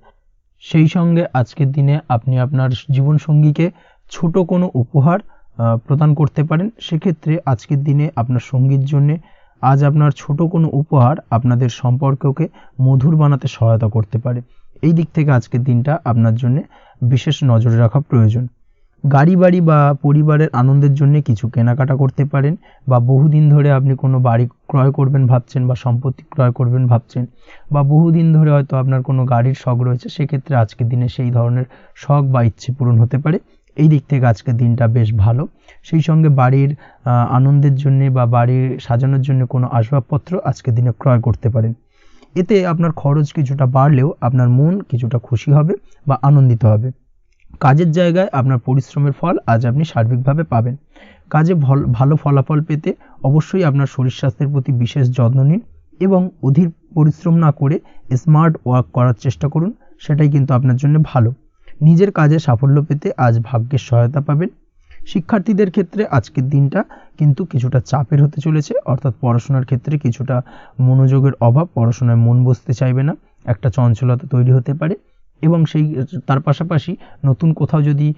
সেই সঙ্গে আজকের দিনে আপনি আপনার জীবনসঙ্গীকে ছোট কোনো উপহার প্রদান করতে পারেন। সেক্ষেত্রে আজকের দিনে আপনার সঙ্গীর জন্যে আজ আপনার ছোট কোনো উপহার আপনাদের সম্পর্ককে মধুর বানাতে সহায়তা করতে পারে। এই দিক থেকে আজকের দিনটা আপনার জন্য বিশেষ নজরে রাখা প্রয়োজন। গাড়ি বাড়ি বা পরিবারের আনন্দের জন্য কিছু কেনাকাটা করতে পারেন, বা বহুদিন ধরে আপনি কোনো বাড়ি ক্রয় করবেন ভাবছেন বা সম্পত্তি ক্রয় করবেন ভাবছেন, বা বহুদিন ধরে হয়তো আপনার কোনো গাড়ির শখ রয়েছে, সেক্ষেত্রে আজকের দিনে সেই ধরনের শখ বা ইচ্ছে পূরণ হতে পারে। এই দিক থেকে আজকের দিনটা বেশ ভালো। সেই সঙ্গে বাড়ির আনন্দের জন্য বা বাড়ির সাজানোর জন্য কোনো আসবাবপত্র আজকের দিনে ক্রয় করতে পারেন। এতে আপনার খরচ কিছুটা বাড়লেও আপনার মন কিছুটা খুশি হবে বা আনন্দিত হবে। কাজের জায়গায় আপনার পরিশ্রমের ফল আজ আপনি সার্বিকভাবে পাবেন। কাজে ভালো ফলাফল পেতে অবশ্যই আপনার শরীর স্বাস্থ্যের প্রতি বিশেষ যত্ন নিন এবং অধীর পরিশ্রম না করে স্মার্ট ওয়ার্ক করার চেষ্টা করুন, সেটাই কিন্তু আপনার জন্য ভালো। নিজের কাজে সাফল্য পেতে আজ ভাগ্যের সহায়তা পাবেন। শিক্ষার্থীদের ক্ষেত্রে আজকের দিনটা কিন্তু কিছুটা চাপের হতে চলেছে, অর্থাৎ পড়াশোনার ক্ষেত্রে কিছুটা মনোযোগের অভাব, পড়াশোনায় মন বসতে চাইবে না, একটা চঞ্চলতা তৈরি হতে পারে। এবং তার পাশাপাশি নতুন কোথাও যদি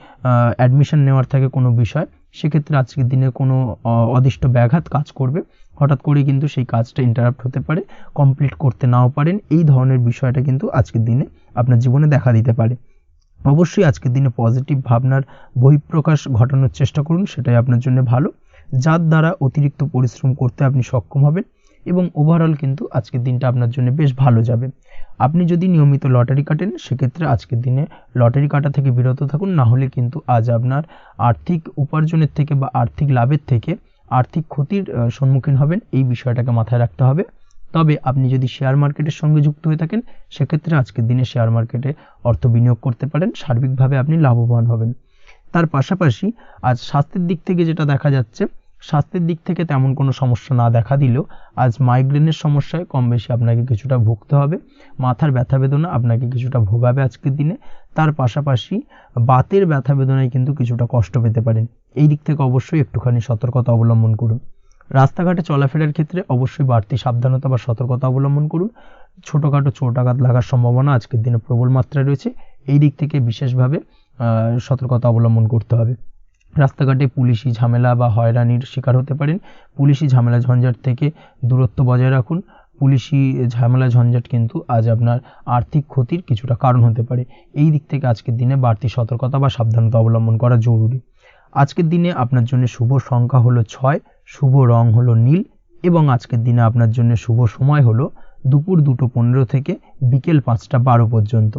অ্যাডমিশন নেওয়ার থাকে কোনো বিষয়, সেক্ষেত্রে আজকের দিনে কোনো অদিষ্ট ব্যাঘাত কাজ করবে, হঠাৎ করে কিন্তু সেই কাজটা ইন্টারাপ্ট হতে পারে, কমপ্লিট করতে নাও পারেন। এই ধরনের বিষয়টা কিন্তু আজকের দিনে আপনার জীবনে দেখা দিতে পারে। অবশ্যই আজকের দিনে পজিটিভ ভাবনার বহিঃপ্রকাশ ঘটানোর চেষ্টা করুন, সেটাই আপনার জন্য ভালো, যার দ্বারা অতিরিক্ত পরিশ্রম করতে আপনি সক্ষম হবেন এবং ওভারঅল কিন্তু আজকের দিনটা আপনার জন্য বেশ ভালো যাবে। আপনি যদি নিয়মিত লটারি কাটেন, সেক্ষেত্রে আজকের দিনে লটারি কাটা থেকে বিরত থাকুন, না হলে কিন্তু আজ আপনার আর্থিক উপার্জনের থেকে বা আর্থিক লাভের থেকে আর্থিক ক্ষতির সম্মুখীন হবেন, এই বিষয়টাকে মাথায় রাখতে হবে। তবে আপনি যদি শেয়ার মার্কেটের সঙ্গে যুক্ত হয়ে থাকেন, সেক্ষেত্রে আজকের দিনে শেয়ার মার্কেটে অর্থ বিনিয়োগ করতে পারেন, সার্বিকভাবে আপনি লাভবান হবেন। তার পাশাপাশি আজ স্বাস্থ্যের দিক থেকে যেটা দেখা যাচ্ছে, স্বাস্থ্যের দিক থেকে তেমন কোনো সমস্যা না দেখা দিলেও আজ মাইগ্রেনের সমস্যায় কম বেশি আপনাকে কিছুটা ভুগতে হবে, মাথার ব্যথা বেদনা আপনাকে কিছুটা ভোগাবে আজকের দিনে। তার পাশাপাশি বাতের ব্যথা বেদনায় কিন্তু কিছুটা কষ্ট পেতে পারেন, এই দিক থেকে অবশ্যই একটুখানি সতর্কতা অবলম্বন করুন। রাস্তাঘাটে চলাফেরার ক্ষেত্রে অবশ্যই বাড়তি সাবধানতা বা সতর্কতা অবলম্বন করুন। ছোটোখাটো চোট আঘাত লাগার সম্ভাবনা আজকের দিনে প্রবল মাত্রায় রয়েছে, এই দিক থেকে বিশেষভাবে সতর্কতা অবলম্বন করতে হবে। রাস্তাঘাটে পুলিশি ঝামেলা বা হয়রানির শিকার হতে পারেন, পুলিশি ঝামেলা ঝঞ্ঝাট থেকে দূরত্ব বজায় রাখুন। পুলিশি ঝামেলা ঝঞ্ঝাট কিন্তু আজ আপনার আর্থিক ক্ষতির কিছুটা কারণ হতে পারে, এই দিক থেকে আজকের দিনে বাড়তি সতর্কতা বা সাবধানতা অবলম্বন করা জরুরি। আজকের দিনে আপনার জন্য শুভ সংখ্যা হলো 6, শুভ রং হলো নীল এবং আজকের দিনে আপনার জন্য শুভ সময় হলো দুপুর 2:15 থেকে বিকেল 5:12 পর্যন্ত।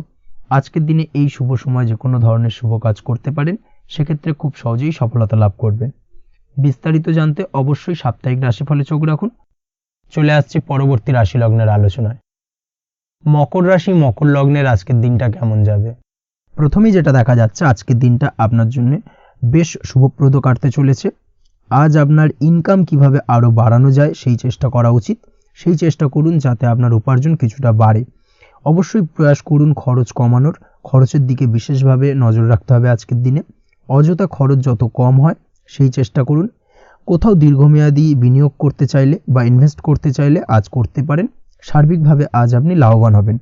আজকের দিনে এই শুভ সময় যে কোনো ধরনের শুভ কাজ করতে পারেন, সেক্ষেত্রে খুব সহজেই সফলতা লাভ করবেন। বিস্তারিত জানতে অবশ্যই সাপ্তাহিক রাশিফলে চোখ রাখুন। চলে আসছে পরবর্তী রাশি লগ্নের আলোচনায়। মকর রাশি মকর লগ্নের আজকের দিনটা কেমন যাবে? প্রথমেই যেটা দেখা যাচ্ছে, আজকের দিনটা আপনার জন্য বেশ শুভপ্রদ কাটতে চলেছে। আজ আপনার ইনকাম কিভাবে আরও বাড়ানো যায় সেই চেষ্টা করা উচিত, সেই চেষ্টা করুন যাতে আপনার উপার্জন কিছুটা বাড়ে। অবশ্যই প্রয়াস করুন খরচ কমানোর, খরচের দিকে বিশেষভাবে নজর রাখতে হবে আজকের দিনে। অযথা খরচ যত কম হয় সেই চেষ্টা করুন। কোথাও দীর্ঘমেয়াদী বিনিয়োগ করতে চাইলে বা ইনভেস্ট করতে চাইলে আজ করতে পারেন, সার্বিকভাবে আজ আপনি লাভবান হবেন।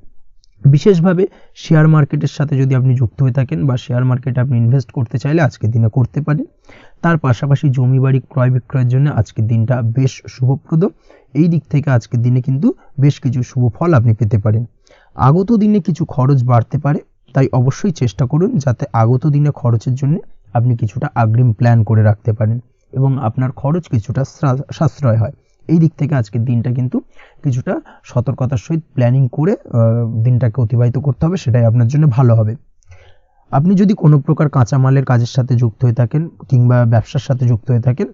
বিশেষভাবে শেয়ার মার্কেটের সাথে যদি আপনি যুক্ত হয়ে থাকেন বা শেয়ার মার্কেটে আপনি ইনভেস্ট করতে চাইলে আজকের দিনে করতে পারেন। তার পাশাপাশি জমি বাড়ি ক্রয় বিক্রয়ের জন্য আজকের দিনটা বেশ শুভপ্রদ, এই দিক থেকে আজকের দিনে কিন্তু বেশ কিছু শুভ ফল আপনি পেতে পারেন। আগত দিনে কিছু খরচ বাড়তে পারে, তাই অবশ্যই চেষ্টা করুন যাতে আগত দিনে খরচের জন্য আপনি কিছুটা অগ্রিম প্ল্যান করে রাখতে পারেন এবং আপনার খরচ কিছুটা সাশ্রয় হয়। এই দিক থেকে আজকের দিনটা কিন্তু কিছুটা সতর্কতার সহিত প্ল্যানিং করে দিনটাকে অতিবাহিত করতে হবে, সেটাই আপনার জন্য ভালো হবে। আপনি যদি কোনো প্রকার কাঁচামালের কাজের সাথে যুক্ত হয়ে থাকেন কিংবা ব্যবসার সাথে যুক্ত হয়ে থাকেন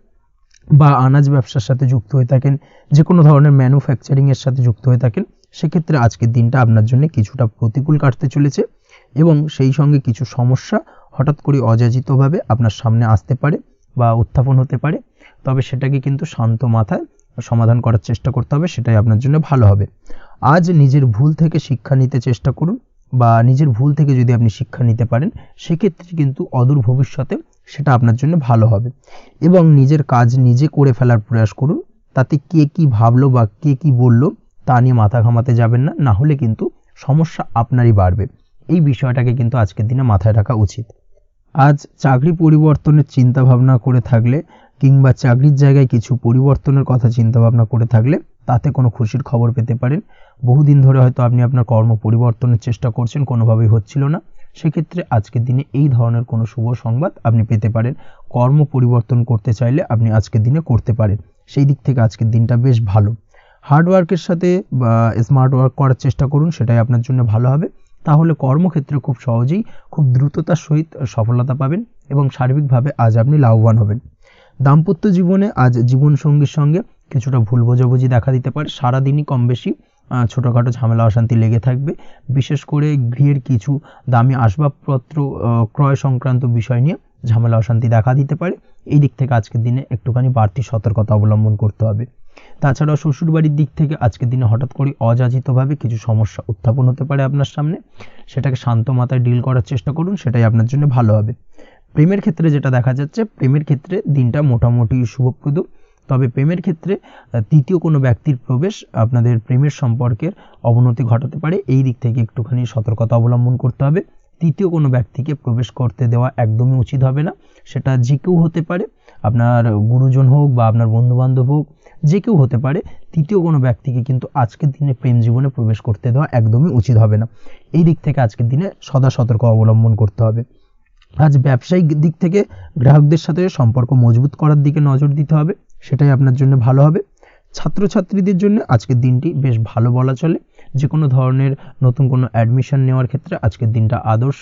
বা আনাজ ব্যবসার সাথে যুক্ত হয়ে থাকেন, যে কোনো ধরনের ম্যানুফ্যাকচারিংয়ের সাথে যুক্ত হয়ে থাকেন, সেক্ষেত্রে আজকের দিনটা আপনার জন্য কিছুটা প্রতিকূল কাটতে চলেছে এবং সেই সঙ্গে কিছু সমস্যা হঠাৎ করে অযাচিতভাবে আপনার সামনে আসতে পারে বা উত্থাপন হতে পারে, তবে সেটাকে কিন্তু শান্ত মাথায় সমাধান করার চেষ্টা করতে হবে, সেটাই আপনার জন্য ভালো হবে। আজ নিজের ভুল থেকে শিক্ষা নিতে চেষ্টা করুন বা নিজের ভুল থেকে যদি আপনি শিক্ষা নিতে পারেন, সেক্ষেত্রে কিন্তু অদূর ভবিষ্যতে সেটা আপনার জন্য ভালো হবে এবং নিজের কাজ নিজে করে ফেলার প্রয়াস করুন। তাতে কে কি ভাবলো বা কে কি বললো তা নিয়ে মাথা ঘামাতে যাবেন না, না হলে কিন্তু সমস্যা আপনারই বাড়বে। এই বিষয়টাকে কিন্তু আজকের দিনে মাথায় রাখা উচিত। আজ চাকরি পরিবর্তনের চিন্তা ভাবনা করে থাকলে কিংবা চাকরির জায়গায় কিছু পরিবর্তনের কথা চিন্তা ভাবনা করে থাকলে তাতে কোনো খুশির খবর পেতে পারেন। বহুদিন ধরে হয়তো আপনি আপনার কর্ম পরিবর্তনের চেষ্টা করছেন, কোনোভাবেই হচ্ছিল না, সেক্ষেত্রে আজকের দিনে এই ধরনের কোনো শুভ সংবাদ আপনি পেতে পারেন। কর্ম পরিবর্তন করতে চাইলে আপনি আজকের দিনে করতে পারেন, সেই দিক থেকে আজকের দিনটা বেশ ভালো। হার্ডওয়ার্কের সাথে বা স্মার্ট ওয়ার্ক করার চেষ্টা করুন, সেটাই আপনার জন্য ভালো হবে। তাহলে কর্মক্ষেত্রে খুব সহজেই খুব দ্রুততার সহিত সফলতা পাবেন এবং সার্বিকভাবে আজ আপনি লাভবান হবেন। দাম্পত্য জীবনে আজ জীবনসঙ্গীর সঙ্গে কিছুটা ভুল বোঝাবুঝি দেখা দিতে পারে, সারাদিনই কম বেশি ছোটোখাটো ঝামেলা অশান্তি লেগে থাকবে। বিশেষ করে গৃহের কিছু দামি আসবাবপত্র ক্রয় সংক্রান্ত বিষয় নিয়ে ঝামেলা অশান্তি দেখা দিতে পারে, এই দিক থেকে আজকের দিনে একটুখানি বাড়তি সতর্কতা অবলম্বন করতে হবে। তাছাড়াও শ্বশুরবাড়ির দিক থেকে আজকের দিনে হঠাৎ করে অযাচিতভাবে কিছু সমস্যা উত্থাপন হতে পারে আপনার সামনে, সেটাকে শান্ত মাথায় ডিল করার চেষ্টা করুন, সেটাই আপনার জন্য ভালো হবে। প্রেমের ক্ষেত্রে যেটা দেখা যাচ্ছে, প্রেমের ক্ষেত্রে দিনটা মোটামুটি শুভপ্রদ। তবে প্রেমের ক্ষেত্রে তৃতীয় কোনো ব্যক্তির প্রবেশ আপনাদের প্রেমের সম্পর্কের অবনতি ঘটাতে পারে। এই দিক থেকে একটুখানি সতর্কতা অবলম্বন করতে হবে। তৃতীয় কোনো ব্যক্তিকে প্রবেশ করতে দেওয়া একদমই উচিত হবে না। সেটা যে কেউ হতে পারে, আপনার গুরুজন হোক বা আপনার বন্ধুবান্ধব হোক, যে কেউ হতে পারে। তৃতীয় কোনো ব্যক্তিকে কিন্তু আজকের দিনে প্রেম জীবনে প্রবেশ করতে দেওয়া একদমই উচিত হবে না। এই দিক থেকে আজকের দিনে সদা সতর্ক অবলম্বন করতে হবে। আজ ব্যবসায়িক দিক থেকে গ্রাহকদের সাথে সম্পর্ক মজবুত করার দিকে নজর দিতে হবে, সেটাই আপনার জন্য ভালো হবে। ছাত্রছাত্রীদের জন্য আজকের দিনটি বেশ ভালো বলা চলে। যে কোনো ধরনের নতুন কোনো অ্যাডমিশন নেওয়ার ক্ষেত্রে আজকের দিনটা আদর্শ।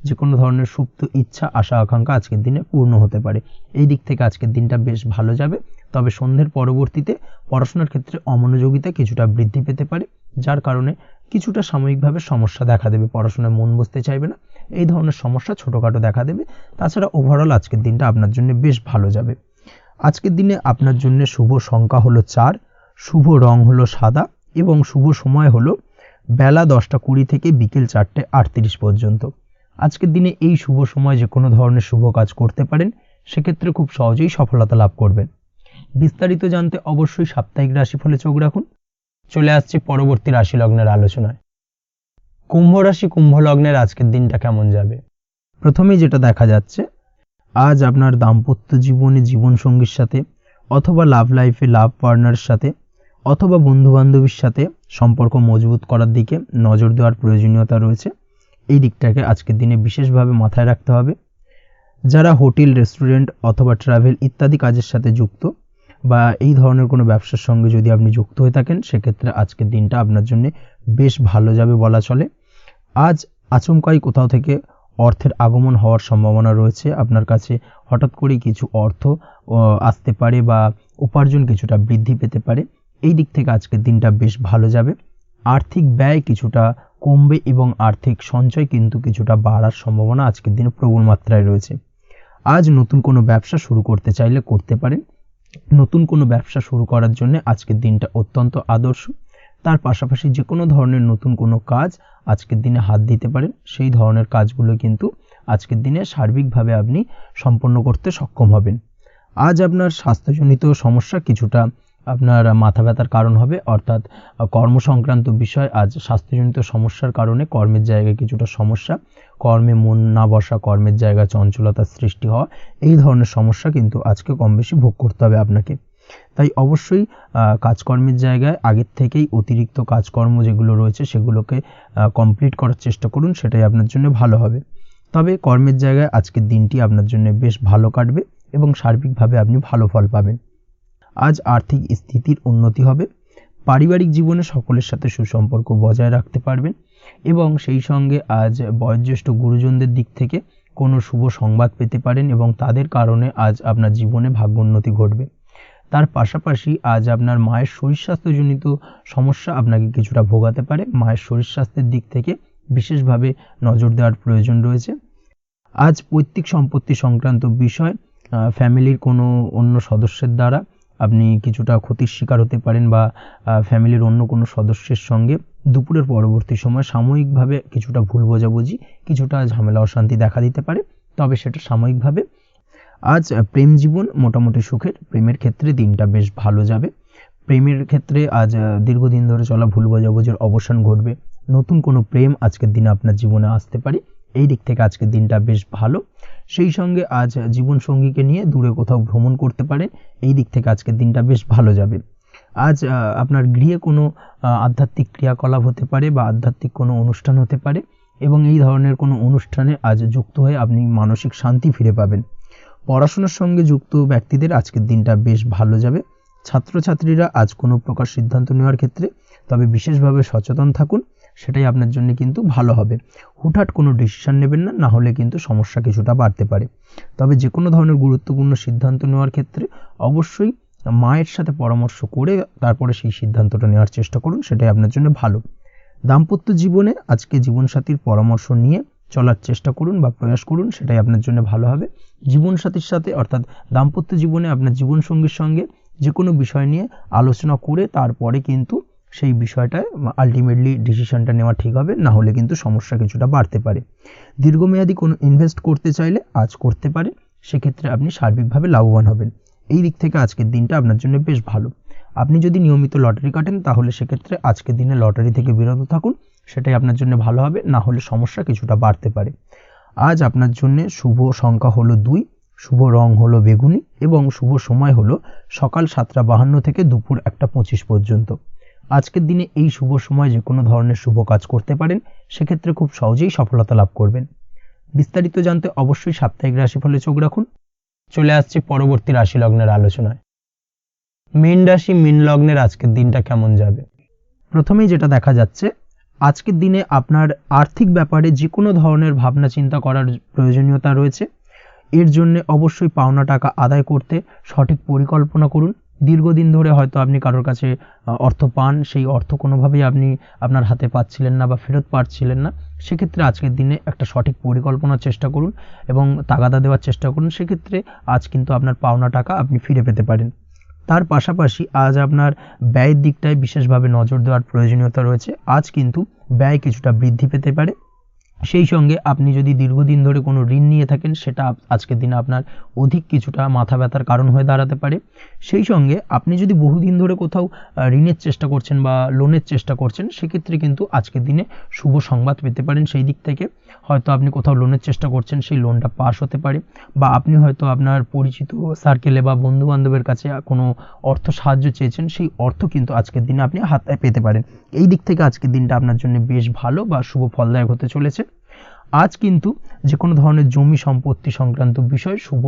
যে কোনো ধরনের সুপ্ত ইচ্ছা, আশা আকাঙ্ক্ষা আজকের দিনে পূর্ণ হতে পারে। এই দিক থেকে আজকের দিনটা বেশ ভালো যাবে। তবে সন্ধ্যের পরবর্তীতে পড়াশোনার ক্ষেত্রে অমনোযোগিতা কিছুটা বৃদ্ধি পেতে পারে, যার কারণে কিছুটা সাময়িকভাবে সমস্যা দেখা দেবে, পড়াশোনায় মন বসতে চাইবে না, এই ধরনের সমস্যা ছোটোখাটো দেখা দেবে। তাছাড়া ওভারঅল আজকের দিনটা আপনার জন্য বেশ ভালো যাবে। আজকের দিনে আপনার জন্য শুভ সংখ্যা হলো 4, শুভ রং হলো সাদা এবং শুভ সময় হলো বেলা 10টা 20 থেকে বিকেল 4টে 38 পর্যন্ত। আজকের দিনে এই শুভ সময় যে কোনো ধরনের শুভ কাজ করতে পারেন, সেক্ষেত্রে খুব সহজেই সফলতা লাভ করবেন। বিস্তারিত জানতে অবশ্যই সাপ্তাহিক রাশিফলে চোখ রাখুন। চলে আসছে পরবর্তী রাশি লগ্নের আলোচনায়। কুম্ভ রাশি, কুম্ভ লগ্নের আজকের দিনটা কেমন যাবে? প্রথমেই যেটা দেখা যাচ্ছে, আজ আপনার দাম্পত্য জীবনে জীবনসঙ্গীর সাথে অথবা লাভ লাইফে লাভ পার্টনারের সাথে অথবা বন্ধুবান্ধবীর সাথে সম্পর্ক মজবুত করার দিকে নজর দেওয়ার প্রয়োজনীয়তা রয়েছে। এই দিকটাকে আজকের দিনে বিশেষভাবে মাথায় রাখতে হবে। যারা হোটেল, রেস্টুরেন্ট অথবা ট্রাভেল ইত্যাদি কাজের সাথে যুক্ত বা এই ধরনের কোনো ব্যবসার সঙ্গে যদি আপনি যুক্ত হয়ে থাকেন, সেক্ষেত্রে আজকের দিনটা আপনার জন্য বেশ ভালো যাবে বলা চলে। আজ আচমকাই কোথাও থেকে অর্থের আগমন হওয়ার সম্ভাবনা রয়েছে। আপনার কাছে হঠাৎ করেই কিছু অর্থ আসতে পারে বা উপার্জন কিছুটা বৃদ্ধি পেতে পারে। এই দিক থেকে আজকের দিনটা বেশ ভালো যাবে। আর্থিক ব্যয় কিছুটা কমবে এবং আর্থিক সঞ্চয় কিন্তু কিছুটা বাড়ার সম্ভাবনা আজকের দিনে প্রবল মাত্রায় রয়েছে। আজ নতুন কোনো ব্যবসা শুরু করতে চাইলে করতে পারেন। নতুন কোনো ব্যবসা শুরু করার জন্য আজকের দিনটা অত্যন্ত আদর্শ। তার পাশাপাশি যে কোনো ধরনের নতুন কোনো কাজ আজকের দিনে হাত দিতে পারেন। সেই ধরনের কাজগুলো কিন্তু আজকের দিনে সার্বিকভাবে আপনি সম্পন্ন করতে সক্ষম হবেন। আজ আপনার স্বাস্থ্যজনিত সমস্যা কিছুটা আপনার মাথা ব্যথার কারণ হবে, অর্থাৎ কর্ম সংক্রান্ত বিষয়। আজ স্বাস্থ্যজনিত সমস্যার কারণে কর্মের জায়গায় কিছুটা সমস্যা, কর্মে মন না বসা, কর্মের জায়গায় চঞ্চলতার সৃষ্টি হওয়া, এই ধরনের সমস্যা কিন্তু আজকে কম বেশি ভোগ করতে হবে আপনাকে। তাই অবশ্যই কাজকর্মের জায়গায় আগের থেকেই অতিরিক্ত কাজকর্ম যেগুলো রয়েছে সেগুলোকে কমপ্লিট করার চেষ্টা করুন, সেটাই আপনার জন্য ভালো হবে। তবে কর্মের জায়গায় আজকের দিনটি আপনার জন্য বেশ ভালো কাটবে এবং সার্বিকভাবে আপনি ভালো ফল পাবেন। আজ আর্থিক স্থিতির উন্নতি হবে। পারিবারিক জীবনে সকলের সাথে সুসম্পর্ক বজায় রাখতে পারবেন এবং সেই সঙ্গে আজ বয়োজ্যেষ্ঠ গুরুজনদের দিক থেকে কোনো শুভ সংবাদ পেতে পারেন এবং তাদের কারণে আজ আপনার জীবনে ভাগ্যোন্নতি ঘটবে। তার পাশাপাশি আজ আপনার মায়ের শরীর স্বাস্থ্যজনিত সমস্যা আপনাকে কিছুটা ভোগাতে পারে। মায়ের শরীর স্বাস্থ্যের দিক থেকে বিশেষভাবে নজর দেওয়ার প্রয়োজন রয়েছে। আজ পৈতৃক সম্পত্তি সংক্রান্ত বিষয়, ফ্যামিলির কোনো অন্য সদস্যের দ্বারা আপনি কিছুটা ক্ষতির শিকার হতে পারেন বা ফ্যামিলির অন্য কোনো সদস্যের সঙ্গে দুপুরের পরবর্তী সময় সাময়িকভাবে কিছুটা ভুল বোঝাবুঝি, কিছুটা ঝামেলা অশান্তি দেখা দিতে পারে, তবে সেটা সাময়িকভাবে। আজ প্রেম জীবন মোটামুটি সুখের। প্রেমের ক্ষেত্রে দিনটা বেশ ভালো যাবে। প্রেমের ক্ষেত্রে আজ দীর্ঘদিন ধরে চলা ভুল বোঝাবুঝির অবসান ঘটবে। নতুন কোনো প্রেম আজকের দিনে আপনার জীবনে আসতে পারে। এই দিক থেকে আজকের দিনটা বেশ ভালো। সেই সঙ্গে আজ জীবনসঙ্গীকে নিয়ে দূরে কোথাও ভ্রমণ করতে পারেন। এই দিক থেকে আজকের দিনটা বেশ ভালো যাবে। আজ আপনার গৃহে কোনো আধ্যাত্মিক ক্রিয়াকলাপ হতে পারে বা আধ্যাত্মিক কোনো অনুষ্ঠান হতে পারে এবং এই ধরনের কোনো অনুষ্ঠানে আজ যুক্ত হয়ে আপনি মানসিক শান্তি ফিরে পাবেন। পড়াশোনার সঙ্গে যুক্ত ব্যক্তিদের আজকের দিনটা বেশ ভালো যাবে। ছাত্রছাত্রীরা আজ কোনো প্রকার সিদ্ধান্ত নেওয়ার ক্ষেত্রে তবে বিশেষভাবে সচেতন থাকুন, সেটাই আপনার জন্য কিন্তু ভালো হবে। হুটহাট কোনো ডিসিশন নেবেন না, না হলে কিন্তু সমস্যা কিছুটা বাড়তে পারে। তবে যে কোনো ধরনের গুরুত্বপূর্ণ সিদ্ধান্ত নেওয়ার ক্ষেত্রে অবশ্যই মায়ের সাথে পরামর্শ করে তারপরে সেই সিদ্ধান্তটা নেওয়ার চেষ্টা করুন, সেটাই আপনার জন্য ভালো। দাম্পত্য জীবনে আজকে জীবনসাথীর পরামর্শ নিয়ে চলার চেষ্টা করুন বা প্রয়াস করুন, সেটাই আপনার জন্য ভালো হবে। জীবনসাথীর সাথে অর্থাৎ দাম্পত্য জীবনে আপনার জীবনসঙ্গীর সঙ্গে যে কোনো বিষয় নিয়ে আলোচনা করে তারপরে কিন্তু সেই বিষয়টায় আলটিমেটলি ডিসিশনটা নেওয়া ঠিক হবে, না হলে কিন্তু সমস্যা কিছুটা বাড়তে পারে। দীর্ঘমেয়াদী কোনো ইনভেস্ট করতে চাইলে আজ করতে পারে, সেক্ষেত্রে আপনি সার্বিকভাবে লাভবান হবেন। এই দিক থেকে আজকের দিনটা আপনার জন্য বেশ ভালো। আপনি যদি নিয়মিত লটারি কাটেন তাহলে সেক্ষেত্রে আজকের দিনে লটারি থেকে বিরত থাকুন, সেটাই আপনার জন্য ভালো হবে, না হলে সমস্যা কিছুটা বাড়তে পারে। আজ আপনার জন্য শুভ সংখ্যা হলো 2, শুভ রং হলো বেগুনি এবং শুভ সময় হলো সকাল 7:52 থেকে দুপুর 1:25 পর্যন্ত। আজকের দিনে এই শুভ সময় যে কোনো ধরনের শুভ কাজ করতে পারেন, সেক্ষেত্রে খুব সহজেই সফলতা লাভ করবেন। বিস্তারিত জানতে অবশ্যই সাপ্তাহিক রাশিফলে চোখ রাখুন। চলে আসছে পরবর্তী রাশি লগ্নের আলোচনায়। মীন রাশি মীন লগ্নের আজকের দিনটা কেমন যাবে? প্রথমেই যেটা দেখা যাচ্ছে, আজকের দিনে আপনার আর্থিক ব্যাপারে যে কোনো ধরনের ভাবনা চিন্তা করার প্রয়োজনীয়তা রয়েছে। এর জন্য অবশ্যই পাওনা টাকা আদায় করতে সঠিক পরিকল্পনা করুন। দীর্ঘদিন ধরে হয়তো আপনি কারোর কাছে অর্থ পান, সেই অর্থ কোনোভাবেই আপনি আপনার হাতে পাচ্ছিলেন না বা ফেরত পাচ্ছিলেন না, সেক্ষেত্রে আজকের দিনে একটা সঠিক পরিকল্পনার চেষ্টা করুন এবং তাগাদা দেওয়ার চেষ্টা করুন। সেক্ষেত্রে আজ কিন্তু আপনার পাওনা টাকা আপনি ফিরে পেতে পারেন। তার পাশাপাশি আজ আপনার ব্যয়ের দিকটায় বিশেষভাবে নজর দেওয়ার প্রয়োজনীয়তা রয়েছে। আজ কিন্তু ব্যয় কিছুটা বৃদ্ধি পেতে পারে। সেই সঙ্গে আপনি যদি দীর্ঘদিন ধরে কোনো ঋণ নিয়ে থাকেন, সেটা আজকের দিনে আপনার অধিক কিছুটা মাথা ব্যথার কারণ হয়ে দাঁড়াতে পারে। সেই সঙ্গে আপনি যদি বহুদিন ধরে কোথাও ঋণের চেষ্টা করছেন বা লোনের চেষ্টা করছেন, সেক্ষেত্রে কিন্তু আজকের দিনে শুভ সংবাদ পেতে পারেন। সেই দিক থেকে হয়তো আপনি কোথাও লোনের চেষ্টা করছেন, সেই লোনটা পাস হতে পারে, বা আপনি হয়তো আপনার পরিচিত সার্কেলে বা বন্ধু বান্ধবের কাছে কোনো অর্থ সাহায্য চেয়েছেন, সেই অর্থ কিন্তু আজকের দিনে আপনি হাতে পেতে পারেন। এই দিক থেকে আজকের দিনটা আপনার জন্য বেশ ভালো বা শুভ ফলদায়ক হতে চলেছে। আজ কিন্তু যে কোনো ধরনের জমি সম্পত্তি সংক্রান্ত বিষয় শুভ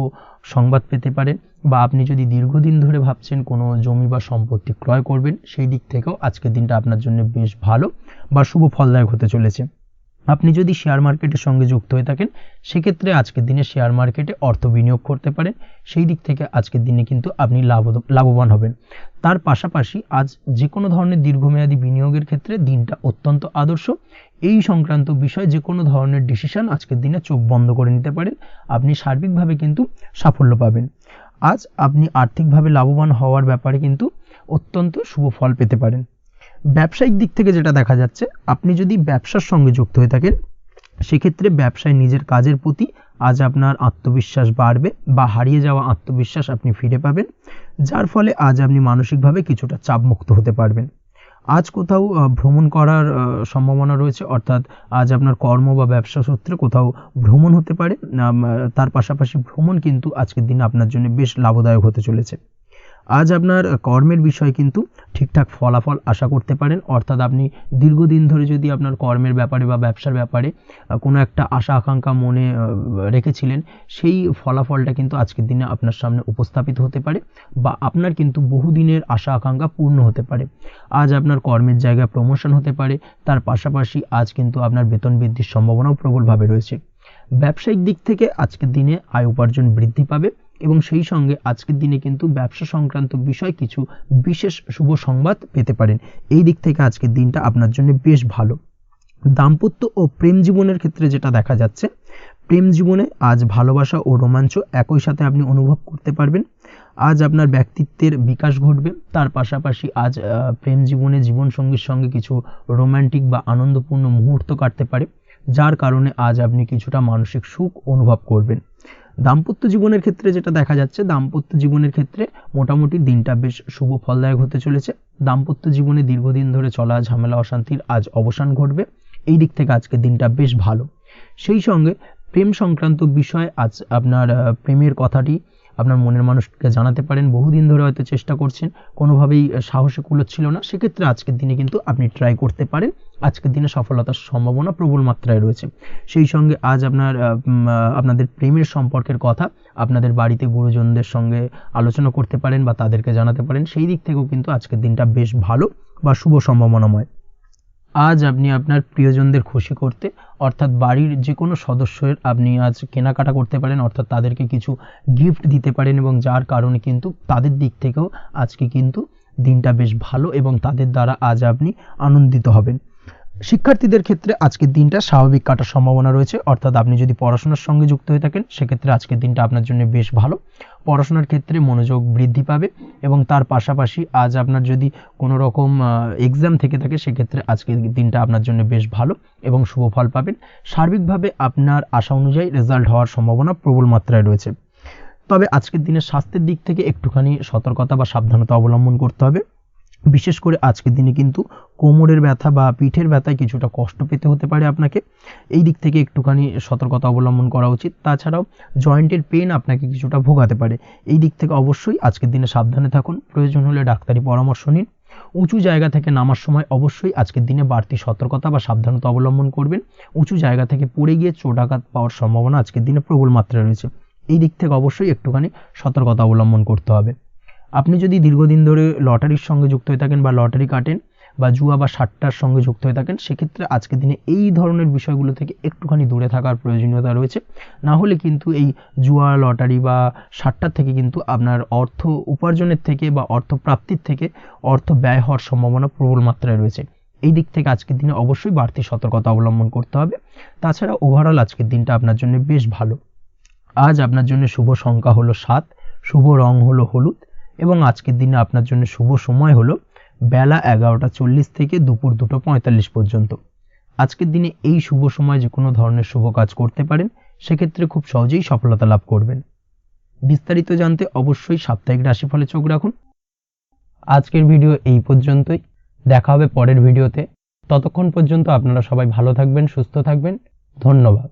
সংবাদ পেতে পারেন, বা আপনি যদি দীর্ঘদিন ধরে ভাবছেন কোনো জমি বা সম্পত্তি ক্রয় করবেন, সেই দিক থেকেও আজকের দিনটা আপনার জন্য বেশ ভালো বা শুভ ফলদায়ক হতে চলেছে। আপনি যদি শেয়ার মার্কেটের সঙ্গে যুক্ত হয়ে থাকেন, সেক্ষেত্রে আজকের দিনে শেয়ার মার্কেটে অর্থ বিনিয়োগ করতে পারেন। সেই দিক থেকে আজকের দিনে কিন্তু আপনি লাভবান হবেন। তার পাশাপাশি আজ যে কোনো ধরনের দীর্ঘমেয়াদী বিনিয়োগের ক্ষেত্রে দিনটা অত্যন্ত আদর্শ। এই সংক্রান্ত বিষয় যে কোনো ধরনের ডিসিশন আজকের দিনে চোখ বন্ধ করে নিতে পারেন, আপনি সার্বিকভাবে কিন্তু সাফল্য পাবেন। আজ আপনি আর্থিকভাবে লাভবান হওয়ার ব্যাপারে কিন্তু অত্যন্ত শুভ ফল পেতে পারেন। ব্যবসায়িক দিক থেকে যেটা দেখা যাচ্ছে, আপনি যদি ব্যবসার সঙ্গে যুক্ত হয়ে থাকেন, সেক্ষেত্রে ব্যবসায় নিজের কাজের প্রতি আজ আপনার আত্মবিশ্বাস বাড়বে বা হারিয়ে যাওয়া আত্মবিশ্বাস আপনি ফিরে পাবেন, যার ফলে আজ আপনি মানসিকভাবে কিছুটা চাপমুক্ত হতে পারবেন। আজ কোথাও ভ্রমণ করার সম্ভাবনা রয়েছে, অর্থাৎ আজ আপনার কর্ম বা ব্যবসা সূত্রে কোথাও ভ্রমণ হতে পারে। তার পাশাপাশি ভ্রমণ কিন্তু আজকের দিনে আপনার জন্য বেশ লাভদায়ক হতে চলেছে। আজ আপনার কর্মের বিষয়ে কিন্তু ঠিকঠাক ফলাফল আশা করতে পারেন, অর্থাৎ আপনি দীর্ঘদিন ধরে যদি আপনার কর্মের ব্যাপারে বা ব্যবসার ব্যাপারে কোনো একটা আশা আকাঙ্ক্ষা মনে রেখেছিলেন, সেই ফলাফলটা কিন্তু আজকের দিনে আপনার সামনে উপস্থাপিত হতে পারে, বা আপনার কিন্তু বহুদিনের আশা আকাঙ্ক্ষা পূর্ণ হতে পারে। আজ আপনার কর্মের জায়গায় প্রমোশন হতে পারে। তার পাশাপাশি আজ কিন্তু আপনার বেতন বৃদ্ধির সম্ভাবনাও প্রবলভাবে রয়েছে। ব্যবসায়িক দিক থেকে আজকের দিনে আয় উপার্জন বৃদ্ধি পাবে এবং সেই সঙ্গে আজকের দিনে কিন্তু ব্যবসা সংক্রান্ত বিষয় কিছু বিশেষ শুভ সংবাদ পেতে পারেন। এই দিক থেকে আজকের দিনটা আপনার জন্য বেশ ভালো। দাম্পত্য ও প্রেম জীবনের ক্ষেত্রে যেটা দেখা যাচ্ছে, প্রেম জীবনে আজ ভালোবাসা ও রোমাঞ্চ একই সাথে আপনি অনুভব করতে পারবেন। আজ আপনার ব্যক্তিত্বের বিকাশ ঘটবে। তার পাশাপাশি আজ প্রেম জীবনে জীবনসঙ্গীর সঙ্গে কিছু রোমান্টিক বা আনন্দপূর্ণ মুহূর্ত কাটতে পারে, যার কারণে আজ আপনি কিছুটা মানসিক সুখ অনুভব করবেন। দাম্পত্য জীবনের ক্ষেত্রে যেটা দেখা যাচ্ছে, দাম্পত্য জীবনের ক্ষেত্রে মোটামুটি দিনটা বেশ শুভ ফলদায়ক হতে চলেছে। দাম্পত্য জীবনে দীর্ঘদিন ধরে চলা ঝামেলা অশান্তির আজ অবসান ঘটবে। এই দিক থেকে আজকের দিনটা বেশ ভালো। সেই সঙ্গে প্রেম সংক্রান্ত বিষয় আজ আপনার প্রেমের কথাটি আপনার মনের মানুষকে জানাতে পারেন। বহুদিন ধরে হয়তো চেষ্টা করছেন, কোনোভাবেই সাহসে কুলোচ্ছিল না, সেক্ষেত্রে আজকের দিনে কিন্তু আপনি ট্রাই করতে পারেন। আজকের দিনে সফলতার সম্ভাবনা প্রবল মাত্রায় রয়েছে। সেই সঙ্গে আজ আপনাদের প্রেমের সম্পর্কের কথা আপনাদের বাড়িতে গুরুজনদের সঙ্গে আলোচনা করতে পারেন বা তাদেরকে জানাতে পারেন। সেই দিক থেকেও কিন্তু আজকের দিনটা বেশ ভালো বা শুভ সম্ভাবনাময়। আজ আপনি আপনার প্রিয়জনদের খুশি করতে, অর্থাৎ বাড়ির যে কোনো সদস্যের আপনি আজ কেনাকাটা করতে পারেন, অর্থাৎ তাদেরকে কিছু গিফট দিতে পারেন, এবং যার কারণে কিন্তু তাদের দিক থেকেও আজকে কিন্তু দিনটা বেশ ভালো এবং তাদের দ্বারা আজ আপনি আনন্দিত হবেন। শিক্ষার্থীদের ক্ষেত্রে আজকের দিনটা স্বাভাবিক কাটার সম্ভাবনা রয়েছে, অর্থাৎ আপনি যদি পড়াশোনার সঙ্গে যুক্ত হয়ে থাকেন সেক্ষেত্রে আজকের দিনটা আপনার জন্য বেশ ভালো। পড়াশোনার ক্ষেত্রে মনোযোগ বৃদ্ধি পাবে এবং তার পাশাপাশি আজ আপনার যদি কোনো রকম এক্সাম থেকে থাকে সেক্ষেত্রে আজকের দিনটা আপনার জন্য বেশ ভালো এবং শুভ ফল পাবেন। সার্বিকভাবে আপনার আশা অনুযায়ী রেজাল্ট হওয়ার সম্ভাবনা প্রবল মাত্রায় রয়েছে। তবে আজকের দিনে স্বাস্থ্যের দিক থেকে একটুখানি সতর্কতা বা সাবধানতা অবলম্বন করতে হবে। বিশেষ করে আজকের দিনে কিন্তু কোমরের ব্যথা বা পিঠের ব্যথায় কিছুটা কষ্ট পেতে হতে পারে আপনাকে, এই দিক থেকে একটুখানি সতর্কতা অবলম্বন করা উচিত। তাছাড়াও জয়েন্টের পেন আপনাকে কিছুটা ভোগাতে পারে, এই দিক থেকে অবশ্যই আজকের দিনে সাবধানে থাকুন, প্রয়োজন হলে ডাক্তারি পরামর্শ নিন। উঁচু জায়গা থেকে নামার সময় অবশ্যই আজকের দিনে বাড়তি সতর্কতা বা সাবধানতা অবলম্বন করবেন। উঁচু জায়গা থেকে পড়ে গিয়ে চোটাঘাত পাওয়ার সম্ভাবনা আজকের দিনে প্রবল মাত্রায় রয়েছে, এই দিক থেকে অবশ্যই একটুখানি সতর্কতা অবলম্বন করতে হবে। আপনি যদি দীর্ঘদিন ধরে লটারির সঙ্গে যুক্ত হয়ে থাকেন বা লটারি কাটেন বা জুয়া বা সাট্টার সঙ্গে যুক্ত হয়ে থাকেন সেক্ষেত্রে আজকের দিনে এই ধরনের বিষয়গুলো থেকে একটুখানি দূরে থাকার প্রয়োজনীয়তা রয়েছে। না হলে কিন্তু এই জুয়া লটারি বা সাট্টার থেকে কিন্তু আপনার অর্থ উপার্জনের থেকে বা অর্থ প্রাপ্তির থেকে অর্থ ব্যয় হওয়ার সম্ভাবনা প্রবল মাত্রায় রয়েছে, এই দিক থেকে আজকের দিনে অবশ্যই বাড়তি সতর্কতা অবলম্বন করতে হবে। তাছাড়া ওভারঅল আজকের দিনটা আপনার জন্য বেশ ভালো। আজ আপনার জন্য শুভ সংখ্যা হলো 7, শুভ রং হলো হলুদ এবং আজকের দিনে আপনার জন্য শুভ সময় হলো বেলা 11:40 থেকে দুপুর 2:45 পর্যন্ত। আজকের দিনে এই শুভ সময় যে কোনো ধরনের শুভ কাজ করতে পারেন, সেক্ষেত্রে খুব সহজেই সফলতা লাভ করবেন। বিস্তারিত জানতে অবশ্যই সাপ্তাহিক রাশিফলে চোখ রাখুন। আজকের ভিডিও এই পর্যন্তই, দেখা হবে পরের ভিডিওতে। ততক্ষণ পর্যন্ত আপনারা সবাই ভালো থাকবেন, সুস্থ থাকবেন। ধন্যবাদ।